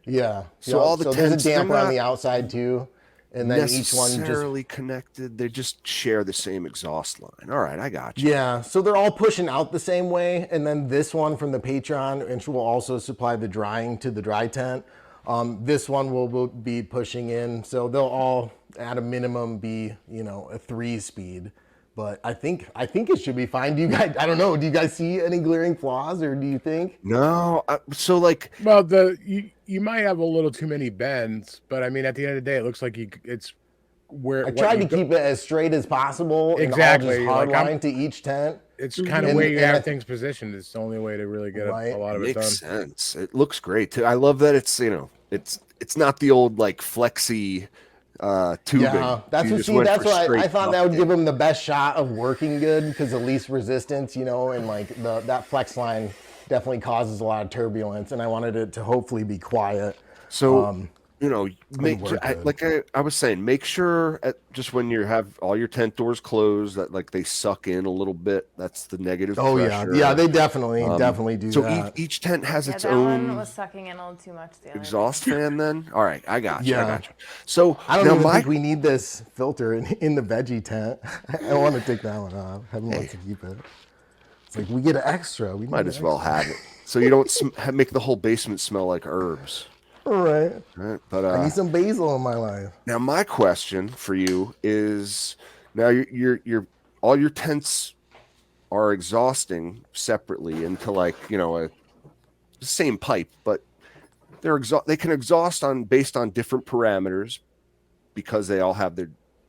Yeah. So all the so there's a tents, they're damper on not the outside too, and then each one just necessarily connected. They just share the same exhaust line. All right, I got you. yeah. So they're all pushing out the same way, and then this one from the Patreon, which will also supply the drying to the dry tent. This one will be pushing in, so they'll all at a minimum be a 3-speed. But I think it should be fine. Do you guys? I don't know. Do you guys see any glaring flaws, or do you think? No, so like Well, you might have a little too many bends, but I mean, at the end of the day, it looks like it's where I tried to keep it as straight as possible Exactly, and all just like, hard line to each tent. It's kind of And- where you and I- have things positioned. It's the only way to really get Right. a lot of it done. makes sense. It looks great too. I love that it's it's not the old like flexi tubing. Yeah, that's You what. just See, went that's for what I straight thought that would ducting. give them the best shot of working good because the least resistance, and like that flex line definitely causes a lot of turbulence, and I wanted it to hopefully be quiet. So make work good. like I was saying, make sure just when you have all your tent doors closed that like they suck in a little bit. That's the negative Oh pressure. yeah, they definitely do So that. each tent has its that one own was sucking in a little too much the other exhaust fan. Then all right, I got you. I Yeah. got you. So I don't now even think we need this filter in the veggie tent. I want to take that one off. Heaven wants to keep it. It's like we get an extra. We need might an as well extra. have it so you don't make the whole basement smell like herbs. All right. Right? But I need some basil in my life. now my question for you is: now you're all your tents are exhausting separately into like the same pipe, but they can exhaust based on different parameters because they all have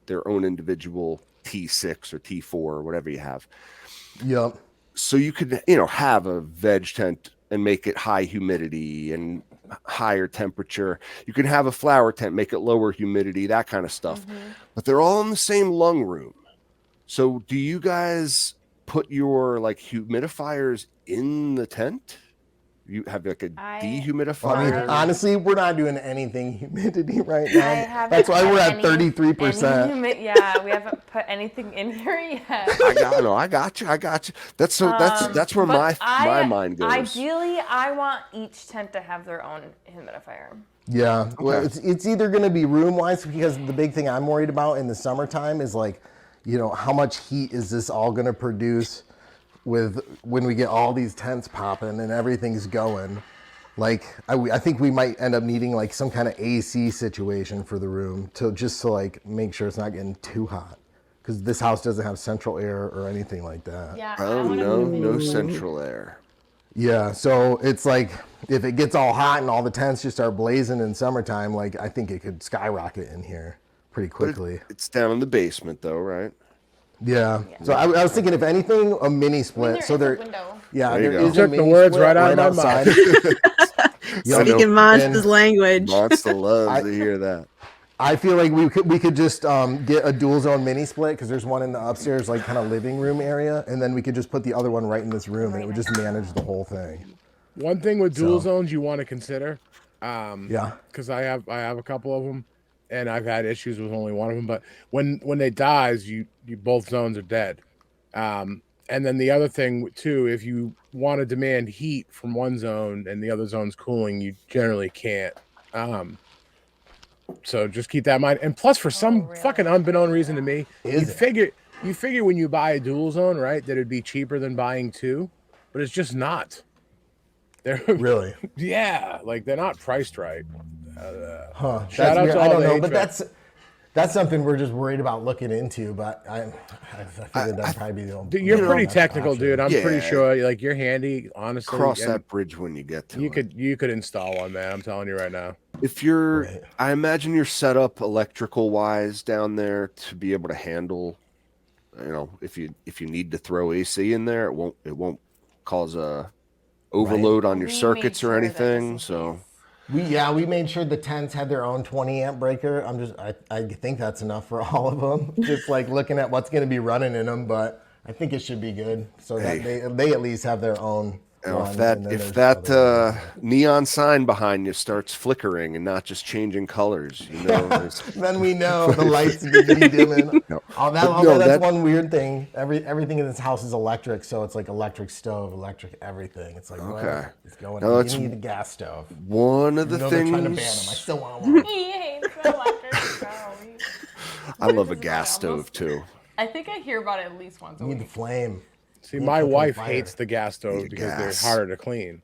their own individual T6 or T4 or whatever you have. Yep. So you could have a veg tent and make it high humidity and higher temperature. You can have a flower tent, make it lower humidity, that kind of stuff. But they're all in the same lung room. So do you guys put your like humidifiers in the tent? You have like a dehumidifier? I mean, honestly, we're not doing anything humidity right now. I haven't That's why had we're at any- 33%. Yeah, we haven't put anything in here yet. I got you. That's where But my mind goes. Ideally, I want each tent to have their own humidifier. Yeah, well, it's either going to be room wise because the big thing I'm worried about in the summertime is like, how much heat is this all going to produce when we get all these tents popping and everything's going. Like I think we might end up needing like some kind of AC situation for the room to like make sure it's not getting too hot because this house doesn't have central air or anything like that. Yeah. Oh no central air. Yeah, so it's like if it gets all hot and all the tents just start blazing in summertime, like I think it could skyrocket in here pretty quickly. It's down in the basement though, right? Yeah. So I was thinking, if anything, a mini split. There is a window. Yeah, There you there go. is You a took the mini words split right out of my outside. I know. Speaking Monster's And- language. Monster loves to hear that. I feel like we could just get a dual zone mini split because there's one in the upstairs like kind of living room area, and then we could just put the other one right in this room, and it would just manage the whole thing. One thing with dual zones you want to consider, Yeah. because I have a couple of them, and I've had issues with only one of them. But when they dies, you both zones are dead. And then the other thing too, if you want to demand heat from one zone and the other zone's cooling, you generally can't. So just keep that in mind. And plus, for some really? fucking unbeknown reason to me, Is you it? figure when you buy a dual zone, right, that it'd be cheaper than buying two, but it's just not. They're Really? yeah, like they're not priced right. Huh. Shout out weird. to I all don't the know, but HVAC. that's something we're just worried about looking into. But I figured that'd probably be the You're pretty best technical, option. dude. I'm pretty Yeah. sure like you're handy, honestly. Cross and that bridge when you get to you it. could install one, man. I'm telling you right now. If you're, Right. I imagine you're set up electrical wise down there to be able to handle, if you need to throw AC in there, it won't cause a overload on your We made circuits or sure that just in anything. So case. We made sure the tents had their own 20 amp breaker. I think that's enough for all of them. Just like looking at what's going to be running in them, but I think it should be good so that they at least have their own. if one, and then if there's that other- neon sign behind you starts flickering and not just changing colors, then we know the lights be dimming. No. That's one weird thing. Everything in this house is electric, so it's like electric stove, electric everything. It's like Okay. it's going. No, You need a gas stove. one of Even the though they're trying to ban them, I things. still want one. He hates electric stove. I love a This is gas my stove almost- too. I think I hear about it at least once a You need the week. flame. See, You my cook on wife fire. hates the gas stove Need because gas. they're harder to clean.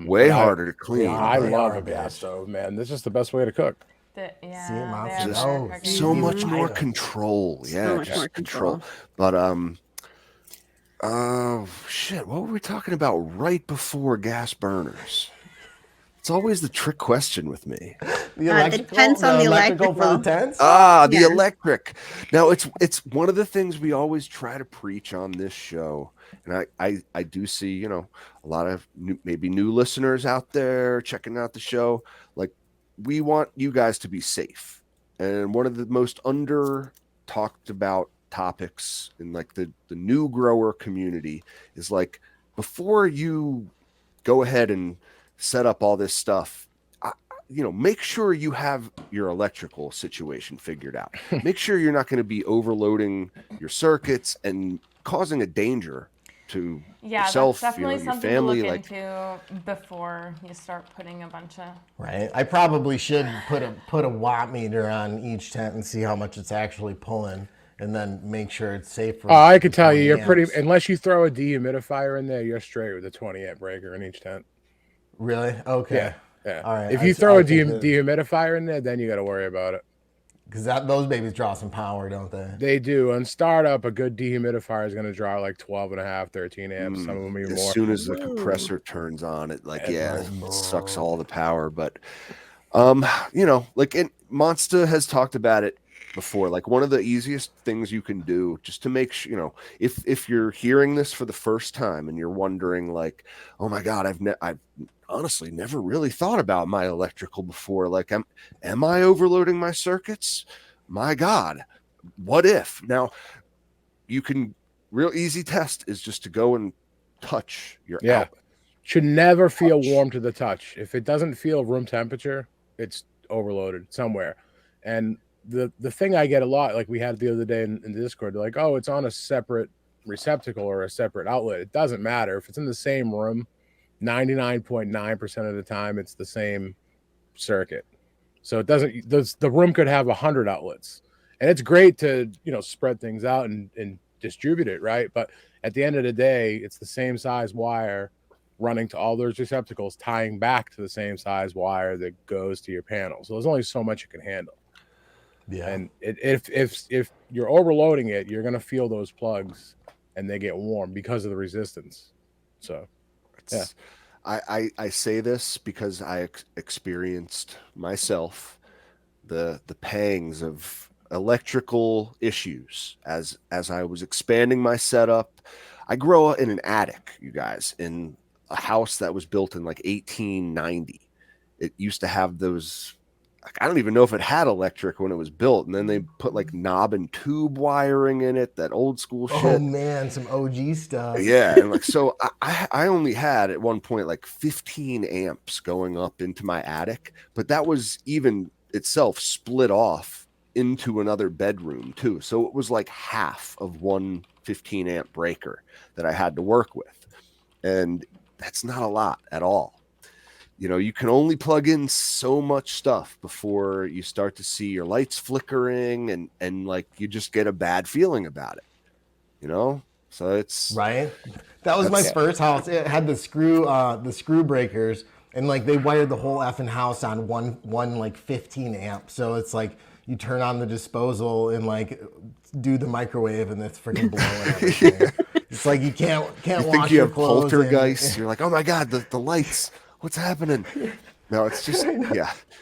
Way but harder to clean. I They love are, a gas bitch. stove, man. This is the best way to cook. Yeah, See, Mom, they have just better knows. cooking. So Mhm. much more Items. control. Yeah, much just more control. But shit, what were we talking about right before gas burners? It's always the trick question with me. The It depends on the electrical for the electrical. tents. The Yeah. electric. Now it's one of the things we always try to preach on this show, and I do see a lot of maybe new listeners out there checking out the show. Like, we want you guys to be safe, and one of the most under talked about topics in like the new grower community is like, before you go ahead and set up all this stuff, make sure you have your electrical situation figured out. Make sure you're not going to be overloading your circuits and causing a danger to yourself, that's definitely your something family. to look Like, into before you start putting a bunch of. Right. I probably should put a watt meter on each tent and see how much it's actually pulling, and then make sure it's safe for. Oh, I could tell you, 20 you're pretty. amps. Unless you throw a dehumidifier in there, you're straight with a 20 amp breaker in each tent. Really? Okay. Yeah. All right. If you throw I a think that- dehumidifier in there, then you got to worry about it. Because those babies draw some power, don't they? They do. On startup, a good dehumidifier is going to draw like 12 and a half, 13 amps, some of them even as more. soon as the Ooh. compressor turns on, it It's it sucks all the power. But like Monster has talked about it before. Like, one of the easiest things you can do, just to make sure, if you're hearing this for the first time and you're wondering like, oh my God, I've honestly never really thought about my electrical before. Like, am I overloading my circuits? My God, what if? Now, you can, real easy test is just to go and touch your outlet. Should never feel warm to the touch. If it doesn't feel room temperature, it's overloaded somewhere. And the thing I get a lot, like we had the other day in the Discord, they're like, oh, it's on a separate receptacle or a separate outlet. It doesn't matter. If it's in the same room, 99.9% of the time, it's the same circuit. So it doesn't, the room could have 100 outlets. And it's great to, spread things out and distribute it, right? But at the end of the day, it's the same size wire running to all those receptacles, tying back to the same size wire that goes to your panel. So there's only so much you can handle. Yeah. And if you're overloading it, you're going to feel those plugs and they get warm because of the resistance. So, yeah. I say this because I experienced myself the pangs of electrical issues as I was expanding my setup. I grew up in an attic, you guys, in a house that was built in like 1890. It used to have those, I don't even know if it had electric when it was built, and then they put like knob and tube wiring in it, that old school shit. Oh man, some OG stuff. Yeah, and like, so I only had at one point like 15 amps going up into my attic, but that was even itself split off into another bedroom too. So it was like half of one 15 amp breaker that I had to work with, and that's not a lot at all. You can only plug in so much stuff before you start to see your lights flickering and like you just get a bad feeling about it. So it's Right. That was my first house. It had the screw breakers, and like they wired the whole effing house on one like 15 amp. So it's like you turn on the disposal and like do the microwave and it's freaking blowing everything. It's like you can't You wash think you your have clothes. poltergeists? You're like, oh my god, the lights. What's happening? No, it's just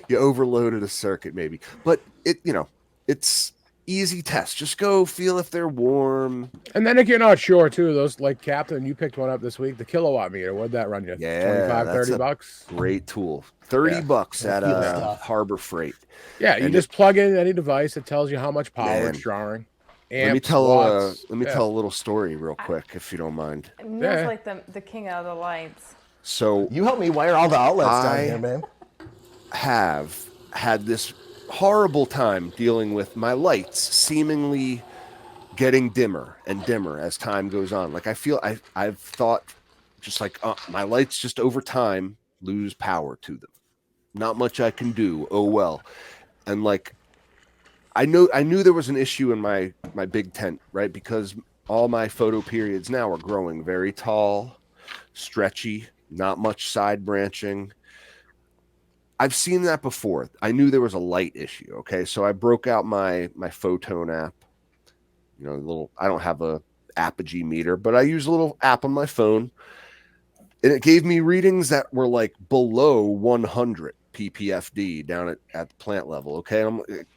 you overloaded a circuit maybe, but it's easy test. Just go feel if they're warm. And then if you're not sure too, those like Captain, you picked one up this week, the kilowatt meter. What'd that run you? Yeah, 25, that's 30 a bucks? great tool. $30 at feel stuff. Harbor Freight. Yeah, you And just plug in any device that tells you how much power Man. it's drawing. Let me Amps, tell watts. let me tell a little story real quick, if you don't mind. Neil's like the king of the lights. So You help me wire all the outlets down I- here, babe. have had this horrible time dealing with my lights seemingly getting dimmer and dimmer as time goes on. Like I feel I've thought just like my lights just over time lose power to them. Not much I can do. Oh well. And like I knew there was an issue in my big tent, right? Because all my photo periods now are growing very tall, stretchy, not much side branching. I've seen that before. I knew there was a light issue. Okay, so I broke out my Photone app. I don't have a apogee meter, but I use a little app on my phone, and it gave me readings that were like below 100 ppfd down at the plant level. Okay,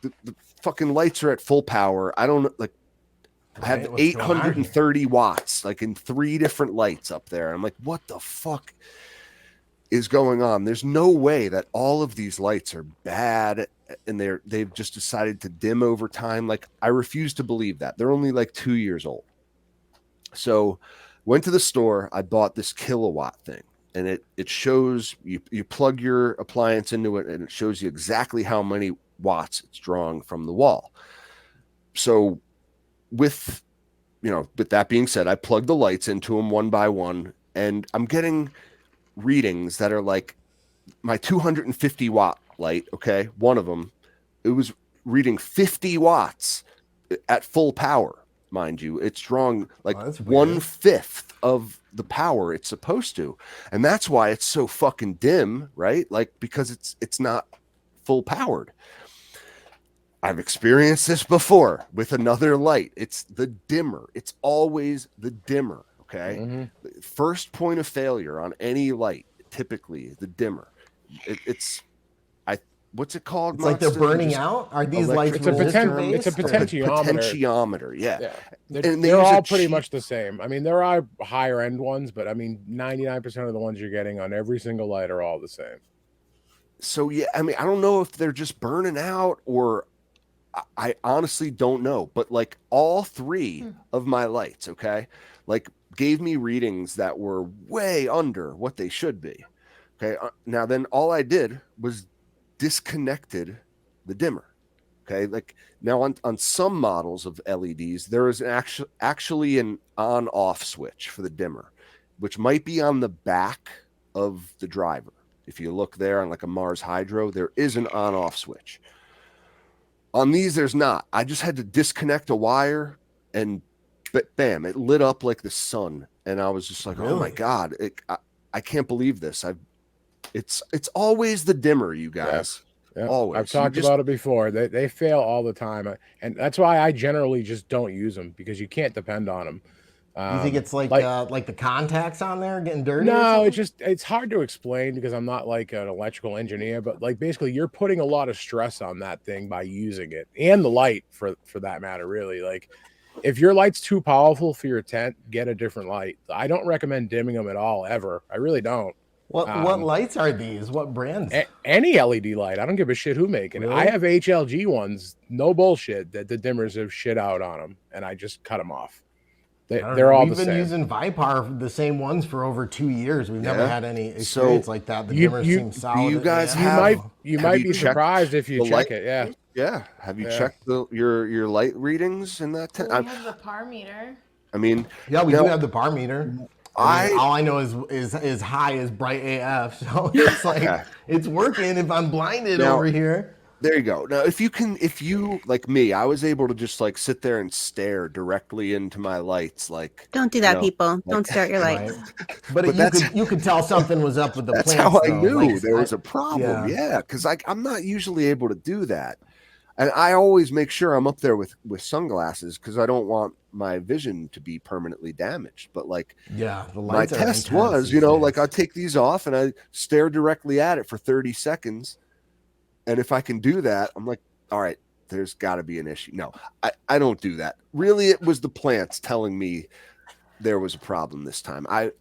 the fucking lights are at full power. I don't like. I have Right, what's going on here? 830 watts, like in 3 different lights up there. I'm like, what the fuck is going on? There's no way that all of these lights are bad and they've just decided to dim over time. Like I refuse to believe that. They're only like 2 years old. So went to the store, I bought this kilowatt thing, and it shows you plug your appliance into it and it shows you exactly how many watts it's drawing from the wall. So with that being said, I plugged the lights into them one by one, and I'm getting readings that are like my 250 watt light. Okay, one of them, it was reading 50 watts at full power. Mind you, it's drawing like that's weird. 1/5 of the power it's supposed to, and that's why it's so fucking dim, right? Like because it's not full powered. I've experienced this before with another light. It's the dimmer. It's always the dimmer. Okay. Mm-hmm. First point of failure on any light, typically the dimmer. What's it called? It's like they're Monster? burning Just out. Are these electric- lights It's a resistor-based, it's a or- potentiometer. potentiometer. Yeah. Yeah, And they they're use a all pretty cheap- much the same. I mean, there are higher end ones, but I mean, 99% of the ones you're getting on every single light are all the same. So yeah, I mean, I don't know if they're just burning out or I honestly don't know, but like all 3 of my lights, okay, like gave me readings that were way under what they should be. Okay. Now then all I did was disconnected the dimmer. Okay. Like now on some models of LEDs, there is actually an on off switch for the dimmer, which might be on the back of the driver. If you look there on like a Mars Hydro, there is an on off switch. On these, there's not. I just had to disconnect a wire and bam, it lit up like the sun. And I was just like, oh my God, I can't believe this. It's always the dimmer, you guys. Yeah. Always. I've talked about it before. They fail all the time. And that's why I generally just don't use them, because you can't depend on them. You think it's like the contacts on there getting dirty? No, it's hard to explain because I'm not like an electrical engineer, but like basically you're putting a lot of stress on that thing by using it, and the light for that matter, really. Like if your light's too powerful for your tent, get a different light. I don't recommend dimming them at all, ever. I really don't. What lights are these? What brands? Any LED light. I don't give a shit who making it. Really? I have HLG ones, no bullshit, that the dimmers have shit out on them, and I just cut them off. They're all the same. We've been using Vipar, the same ones, for over 2 years. We've never had any experience like that. The dimmers seem solid. Do you guys you might be surprised if you check it. Yeah. Yeah. Have you checked your light readings in that tent? We have the par meter. I mean, yeah, we do have the bar meter. All I know is high as bright AF. So it's like it's working if I'm blinded over here. There you go. Now, if you like me, I was able to just like sit there and stare directly into my lights. Like, don't do that, people. Don't stare at your lights. Right. But you could tell something was up with the plants. That's how I though. knew like, there was a problem. Yeah, because I'm not usually able to do that. And I always make sure I'm up there with sunglasses because I don't want my vision to be permanently damaged. But like Yeah, the my lights are test intense was, these like I days. take these off and I stare directly at it for 30 seconds. And if I can do that, I'm like, all right, there's got to be an issue. No, I don't do that. Really, it was the plants telling me there was a problem this time. I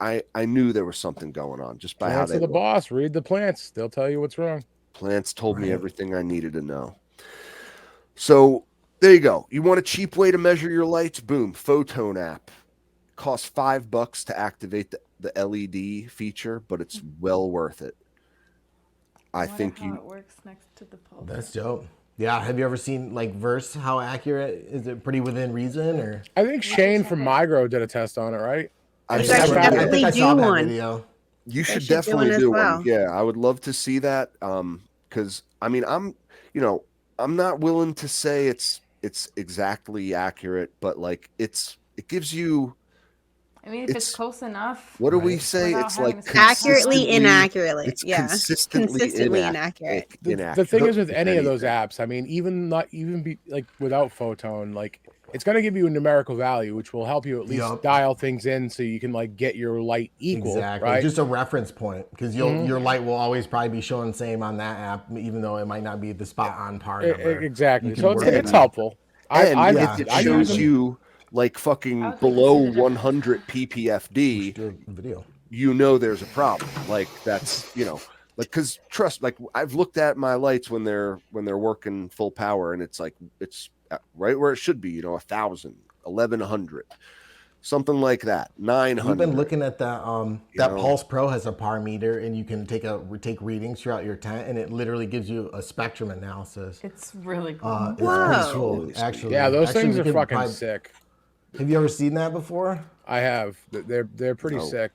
knew there was something going on just by how Plants they are the look. boss. Read the plants. They'll tell you what's wrong. Plants told me Right. everything I needed to know. So there you go. You want a cheap way to measure your lights? Boom, Photon app. Costs $5 to activate the LED feature, but it's well worth it. I wonder think how you it works next to the pulse. That's dope. Yeah, have you ever seen like Verse? How accurate is it? Pretty within reason, or I think Shane from Migro did a test on it, right? I've You guys seen should it. I think definitely I saw do that one. video. You guys should should do one definitely as do one. well. Yeah, I would love to see that. Because I mean, I'm not willing to say it's exactly accurate, but like it gives you. I mean, if it's It's close enough what do we Right. say? without It's having like to spend Accurately time. inaccurate. It's Yeah. Consistently inaccurate. The thing is with any of those apps, I mean, even be like without Photon, like it's going to give you a numerical value, which will help you at least Yup. dial things in so you can like get your light equal, Exactly, right? just a reference point because your light will always probably be showing same on that app, even though it might not be the spot on par number. You Exactly. can So work it's with that. helpful. And I if Yeah, it I use shows them. you like I fucking would like to below see the difference. 100 ppfd, do a video. there's a problem. Like that's like because trust, like I've looked at my lights when they're working full power, and it's like it's right where it should be. 1,000, 1,100, something like that. We've been 900. looking at that. You That know, Pulse Pro has a par meter, and you can take readings throughout your tent, and it literally gives you a spectrum analysis. It's really cool. It's pretty Whoa. cool, Really sweet. actually. Yeah, those Actually, things we are could fucking probably- sick. Have you ever seen that before? I have. They're pretty No. sick.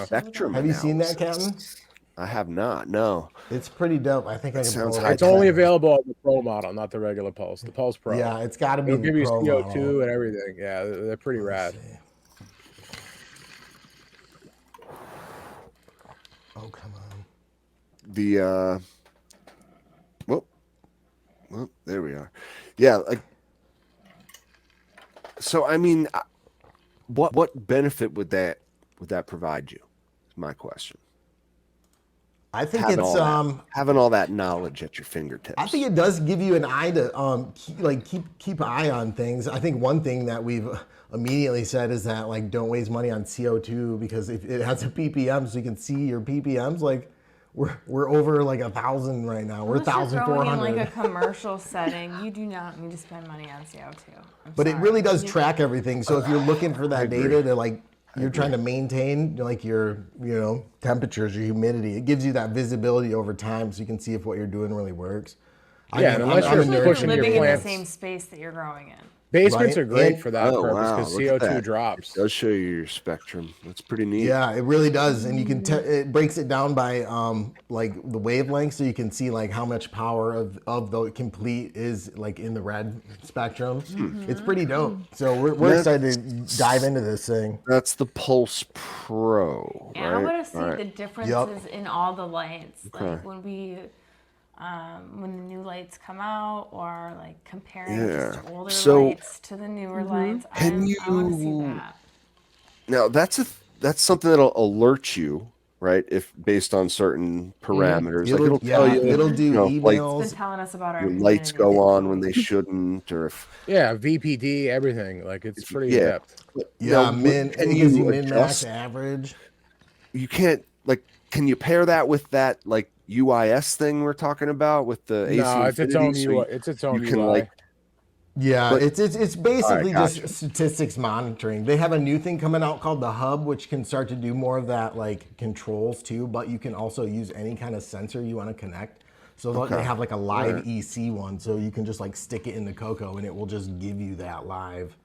spectrum. Have you seen that, analysis. Captain? I have not. No. It's pretty dope. I think I That can sounds pull it up. It's only available on the Pro model, not the regular Pulse. The Pulse Pro. Yeah, it's got to be It'll the give you Pro CO2 model. and everything. Yeah, they're pretty rad. Let's see. Oh, come on. The well, there we are. Yeah, like so. I mean, what benefit would that provide you? Is my question. I think Having it's having all that knowledge at your fingertips. I think it does give you an eye to keep an eye on things. I think one thing that we've immediately said is that like don't waste money on CO2 because if it has a ppm, so you can see your ppms. Like we're over like 1,000 right now. We're Unless you're growing in 1,400. like a commercial setting, you do not need to spend money on CO2. But it really does track everything. So if you're looking for that data to like you're trying to maintain like your temperatures, your humidity, it gives you that visibility over time, so you can see if what you're doing really works. Yeah, and unless you're Especially if pushing you're your living in the plants. same space that you're growing in. Basements Right, are great and- for that purpose wow, because look at CO2 that. drops. It does show you your spectrum. That's pretty neat. Yeah, it really does, and you can it breaks it down by like the wavelength, so you can see like how much power of the complete is like in the red spectrum. It's pretty dope. So we're excited to dive into this thing. That's the Pulse Pro, And right? I want to see All right. the differences in all the lights, Okay. like when the new lights come out, or like comparing Yeah. just older So- lights to the newer lights. Can I want to see you- that. Now that's something that'll alert you, right? If based on certain parameters, like it'll tell you, it'll do like emails. It's been telling us about our your lights humidity. go on when they shouldn't, or if Yeah, VPD, everything. Like it's pretty yeah. in depth. Yeah, Now, it can gives you you min max adjust? average. You can't like. Can you pair that with that like UIS thing we're talking about with the AC No, it's its own infinity, so UI. It's its own you can UI. like Yeah, But- it's basically Alright, just gotcha. statistics monitoring. They have a new thing coming out called the Hub, which can start to do more of that like controls too. But you can also use any kind of sensor you want to connect. So Okay. they have like a live Alright. EC one, so you can just like stick it in the cocoa and it will just give you that live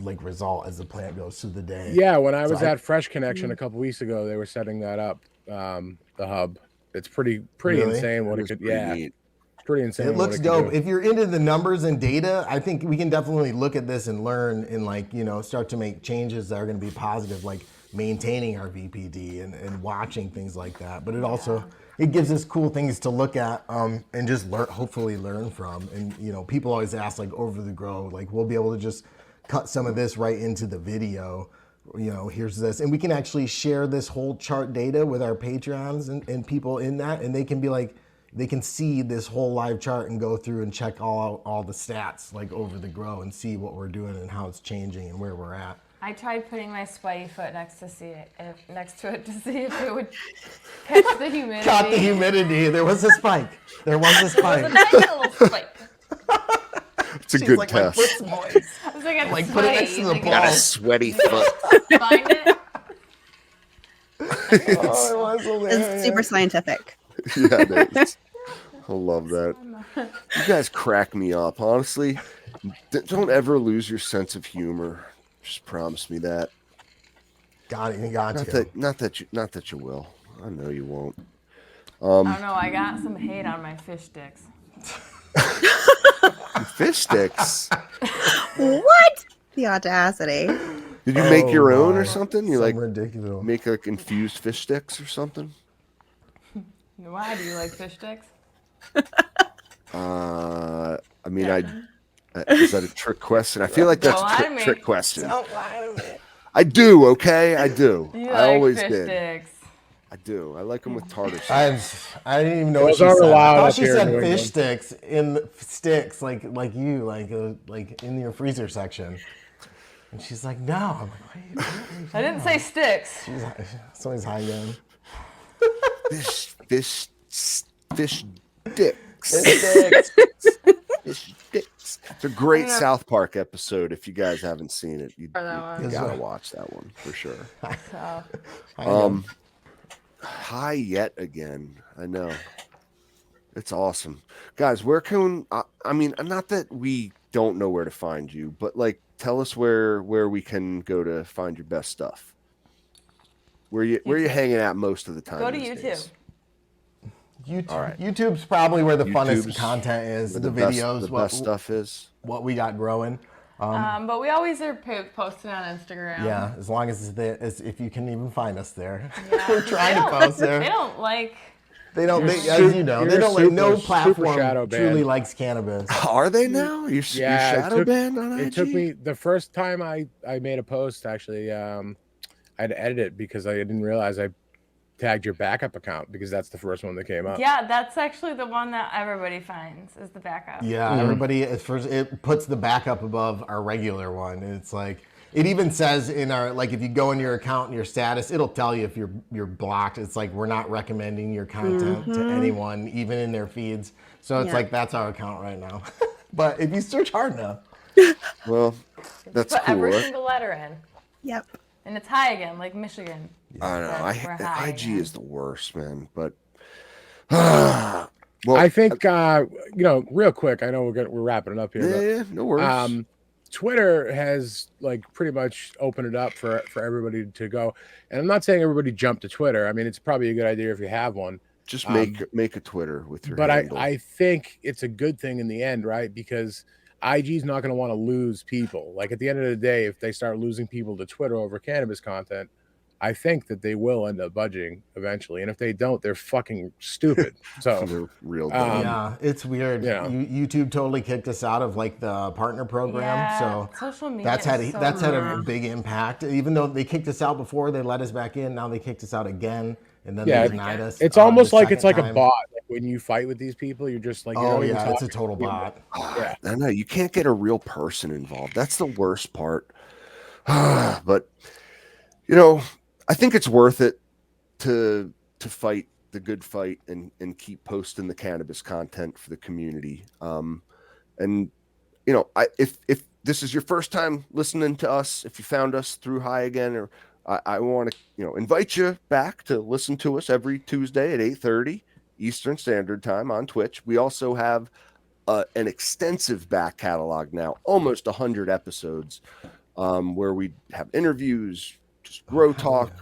like result as the plant goes through the day. Yeah, when I So was at Fresh Connection a couple weeks ago, they were setting that up. The Hub. It's pretty Really? insane what it It's could. pretty Yeah, neat. it's pretty insane. It what looks could dope. do. If you're into the numbers and data, I think we can definitely look at this and learn and start to make changes that are going to be positive, like maintaining our VPD and watching things like that. But it also it gives us cool things to look at and just hopefully learn from. And people always ask like over the grow, like we'll be able to just cut some of this right into the video. Here's this, and we can actually share this whole chart data with our patrons and people in that, and they can be like, they can see this whole live chart and go through and check all the stats like over the grow and see what we're doing and how it's changing and where we're at. I tried putting my sweaty foot next to it to see if it would catch the humidity. Caught the humidity. There was a spike. There was a spike. It was a nice little spike. It's a good test. I was like, put it next to the ball. Got a sweaty foot. Find it. It was hilarious. It's super scientific. Yeah, it is. I love that. You guys crack me up. Honestly, don't ever lose your sense of humor. Just promise me that. Got you. Not that you will. I know you won't. I don't know. I got some hate on my fish sticks. Fish sticks. What? The audacity. Did you make your own or something? You Something like ridiculous. make like infused fish sticks or something? Why do you like fish sticks? I mean, is that a trick question? I feel like that's a trick question. Don't lie to me. I do. Okay, I do. You I like always fish did. sticks. I do. I like them with tartar sauce. I didn't even know what Those she aren't said. I allowed thought up she here in said New fish England. sticks in the sticks, like in your freezer section. And she's like, no. I'm like, what I didn't say sticks. somebody's high again. Fish sticks. Fish sticks. It's a great South Park episode. If you guys haven't seen it, you gotta watch that one for sure. So, High yet again. I know. It's awesome. Guys, where can I mean, not that we don't know where to find you, but like tell us where we can go to find your best stuff. Where you hanging out most of the time? go to these YouTube. days? YouTube, All right. YouTube's probably where the funnest YouTube's content is. Where The best- videos, the best stuff is. what we got growing. But we always are posting on Instagram. Yeah, as long as if you can even find us there. Yeah. We're trying to post there. They don't like. They don't. As you know, they you're don't. super- No super platform shadow truly banned. likes cannabis. Are they now? You're shadow banned on IG? It took me the first time I made a post. Actually, I had to edit it because I didn't realize I tagged your backup account because that's the first one that came up. Yeah, that's actually the one that everybody finds is the backup. Yeah, everybody at first it puts the backup above our regular one. And it's like it even says in our like if you go in your account and your status, it'll tell you if you're blocked. It's like we're not recommending your content to anyone, even in their feeds. So it's like that's our account right now. But if you search hard enough, Well, that's Put cool. every single letter in. Yep. And it's Highigan, like Michigan. I know. We're high IG again. is the worst, man. But well, I think real quick. I know we're wrapping it up here. but, yeah, no worries. Twitter has like pretty much opened it up for everybody to go. And I'm not saying everybody jump to Twitter. I mean, it's probably a good idea if you have one. Just make a Twitter with your But handle. I think it's a good thing in the end, right? Because IG's not going to want to lose people. Like at the end of the day, if they start losing people to Twitter over cannabis content, I think that they will end up budging eventually. And if they don't, they're fucking stupid. So They're real dumb. yeah, it's weird. Yeah. YouTube totally kicked us out of like the partner program. Yeah, So social media that's had is so that's had a weird. big impact. Even though they kicked us out before, they let us back in. Now they kicked us out again, and then Yeah, they denied us. it's the almost like it's second like a time. bot. Like when you fight with these people, you're just like, you Oh don't even yeah, it's talk a total to them. bot. Yeah. I know you can't get a real person involved. That's the worst part. But I think it's worth it to fight the good fight and keep posting the cannabis content for the community. If this is your first time listening to us, if you found us through Highigan, or I want to invite you back to listen to us every Tuesday at 8:30 Eastern Standard Time on Twitch. We also have an extensive back catalog now, almost 100 episodes, where we have interviews, just grow talk,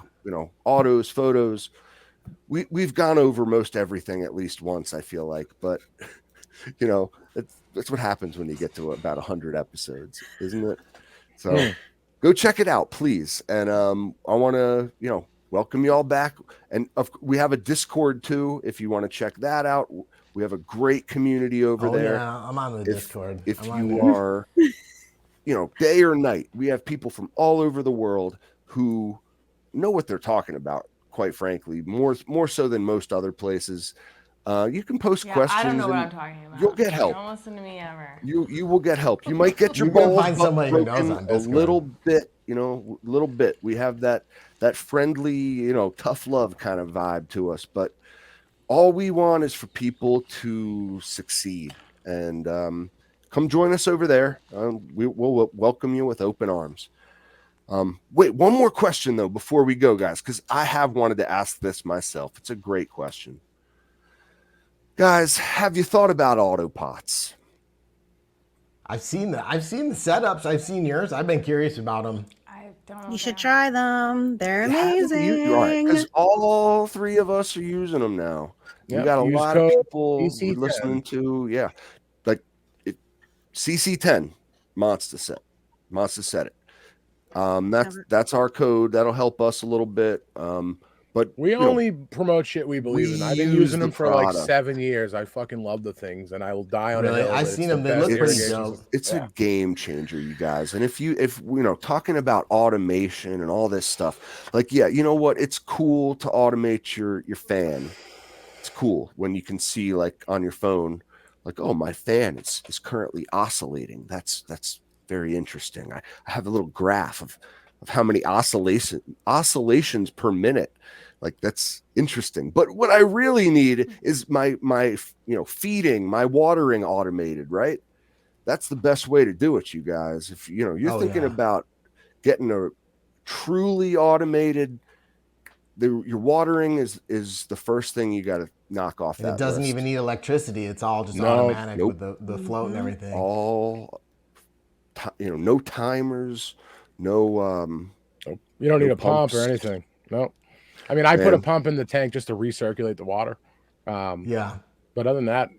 autos, photos. We've gone over most everything at least once, I feel like, but that's what happens when you get to about 100 episodes, isn't it? So go check it out, please. And I want to welcome you all back. And we have a Discord too, if you want to check that out. We have a great community over there. Yeah, I'm on the Discord. If you are, day or night, we have people from all over the world who know what they're talking about. Quite frankly, more so than most other places. You can post questions. I don't know what I'm talking about. You'll get help. Don't listen to me ever. You will get help. You might get your You're gonna balls find somebody who knows broken on a Discord. little bit. We have that friendly, tough love kind of vibe to us. But all we want is for people to succeed. And come join us over there. We'll welcome you with open arms. Wait, one more question though before we go, guys, because I have wanted to ask this myself. It's a great question. Guys, have you thought about auto pots? I've seen the setups. I've seen yours. I've been curious about them. I don't know. You should try them. They're Because amazing. all three of us are using them now. Yep, We got a use lot of code people CC10. listening to, like CC10 Monster said it. That's our code. That'll help us a little bit. But we only promote shit we believe in. I've been using them for like 7 years. I fucking love the things, and I will die on a hill. I've seen them. They look pretty dope. It's a game changer, you guys. And if talking about automation and all this stuff, like, you know what? It's cool to automate your fan. It's cool when you can see, like, on your phone, like, oh, my fan is currently oscillating. That's very interesting. I have a little graph of how many oscillations per minute. Like, that's interesting. But what I really need is my feeding, my watering automated, right? That's the best way to do it, you guys. If you're thinking about getting a truly automated, your watering is the first thing you got to knock off. That it doesn't even need electricity. It's all just automatic with the float and everything. All no timers, no you don't need a pump or anything. No. I mean, I put a pump in the tank just to recirculate the water. But other than that,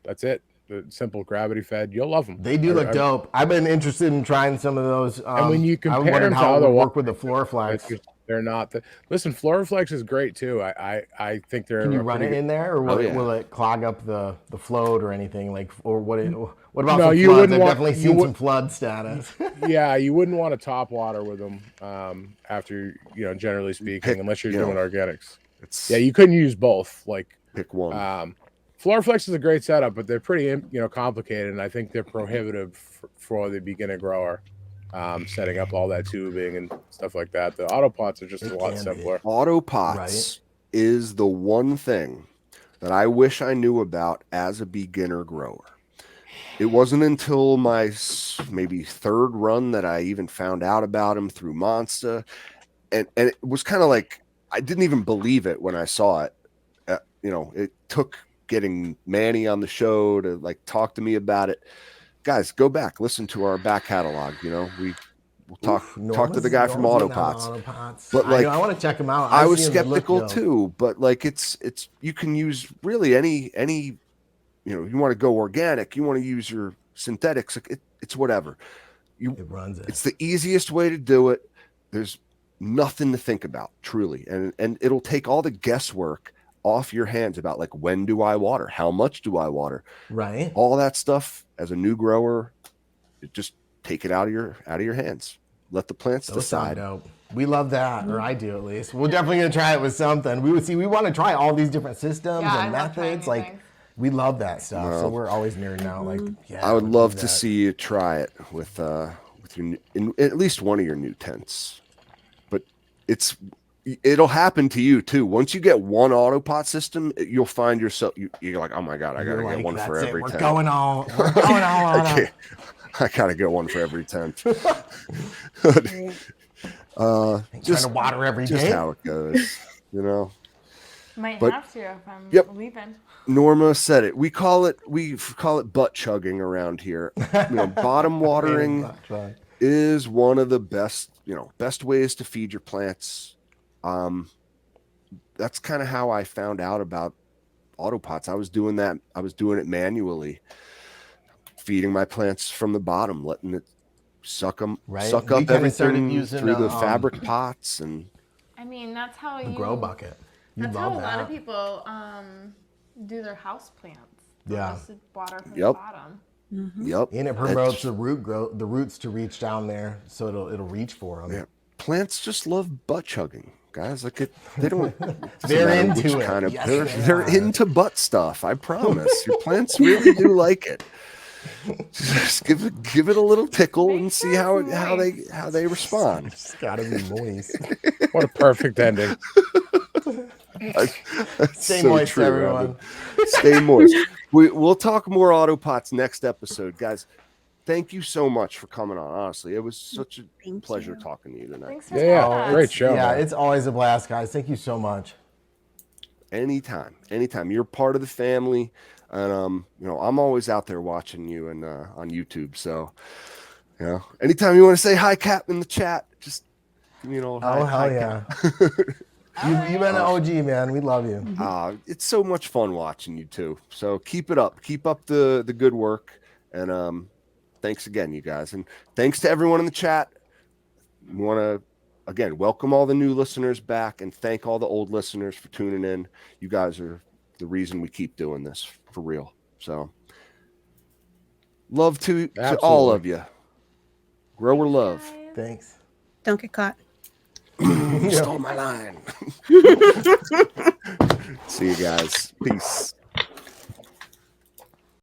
that's it. The simple gravity fed. You'll love them. They do look dope. I've been interested in trying some of those. And when you compare them to other work with the Floraflex, they're not. Listen, Floraflex is great too. I think they're. Can you run it in there, or will it clog up the float or anything? Like, or what about some floods? I've definitely seen some flood status. Yeah, you wouldn't want to top water with them after generally speaking, unless you're doing organics. You couldn't use both. Like, pick one. Floraflex is a great setup, but they're pretty complicated, and I think they're prohibitive for the beginner grower. Setting up all that tubing and stuff like that. The auto pots are just a lot simpler. Auto pots is the one thing that I wish I knew about as a beginner grower. It wasn't until my maybe third run that I even found out about them through Monster, and it was kind of like I didn't even believe it when I saw it. It took getting Manny on the show to like talk to me about it. Guys, go back, listen to our back catalog. We'll talk to the guy from Autopots. But like, I want to check him out. I was skeptical too, but like it's you can use really any you want to go organic, you want to use your synthetics, it's whatever. It runs it. It's the easiest way to do it. There's nothing to think about, truly, and it'll take all the guesswork off your hands about like, when do I water, how much do I water, right? All that stuff as a new grower, just take it out of your hands. Let the plants decide. We love that, or I do at least. We're definitely gonna try it with something. We want to try all these different systems and methods. Like, we love that stuff. So we're always nerding out. Like, I would love to see you try it with your in at least one of your new tents. But it'll happen to you too. Once you get one autopot system, you'll find yourself you're like, oh my god, I gotta get one for every tent. We're going all on. I gotta get one for every tent. Just trying to water every day. Just how it goes, Might have to if I'm leaving. Norma said it. We call it butt chugging around here. Bottom watering is one of the best ways to feed your plants. That's kind of how I found out about autopots. I was doing it manually, feeding my plants from the bottom, letting it suck up everything through the fabric pots. And I mean, that's how A you grow bucket. You'd That's how love a lot of that. people do their house plants. Yeah. Just water from the Yep. bottom. Yep. And it promotes the roots to reach down there, so it'll reach for them. Yeah. Plants just love butt chugging, guys. Like they don't. They're matter into which it. kind of Yes, they're into butt stuff. I promise. Your plants really do like it. Just give it a little tickle and see how they respond. It's gotta be moist. What a perfect ending. Stay moist, true, everyone. Evan. Stay moist. We'll talk more auto pots next episode, guys. Thank you so much for coming on. Honestly, it was such a pleasure talking to you tonight. Thanks for Yeah, having us. great show. Yeah, man. it's always a blast, guys. Thank you so much. Anytime. You're part of the family, and I'm always out there watching you and on YouTube. So, anytime you want to say hi, Cap, in the chat, just give me an old hi. Oh, hell hi, yeah. Cap. You've been an OG, man. We love you. It's so much fun watching you too. So keep it up. Keep up the good work. And thanks again, you guys. And thanks to everyone in the chat. We want to, again, welcome all the new listeners back and thank all the old listeners for tuning in. You guys are the reason we keep doing this, for real. So love to all of you. Grower love. Thanks. Don't get caught. You stole my line. See you guys. Peace.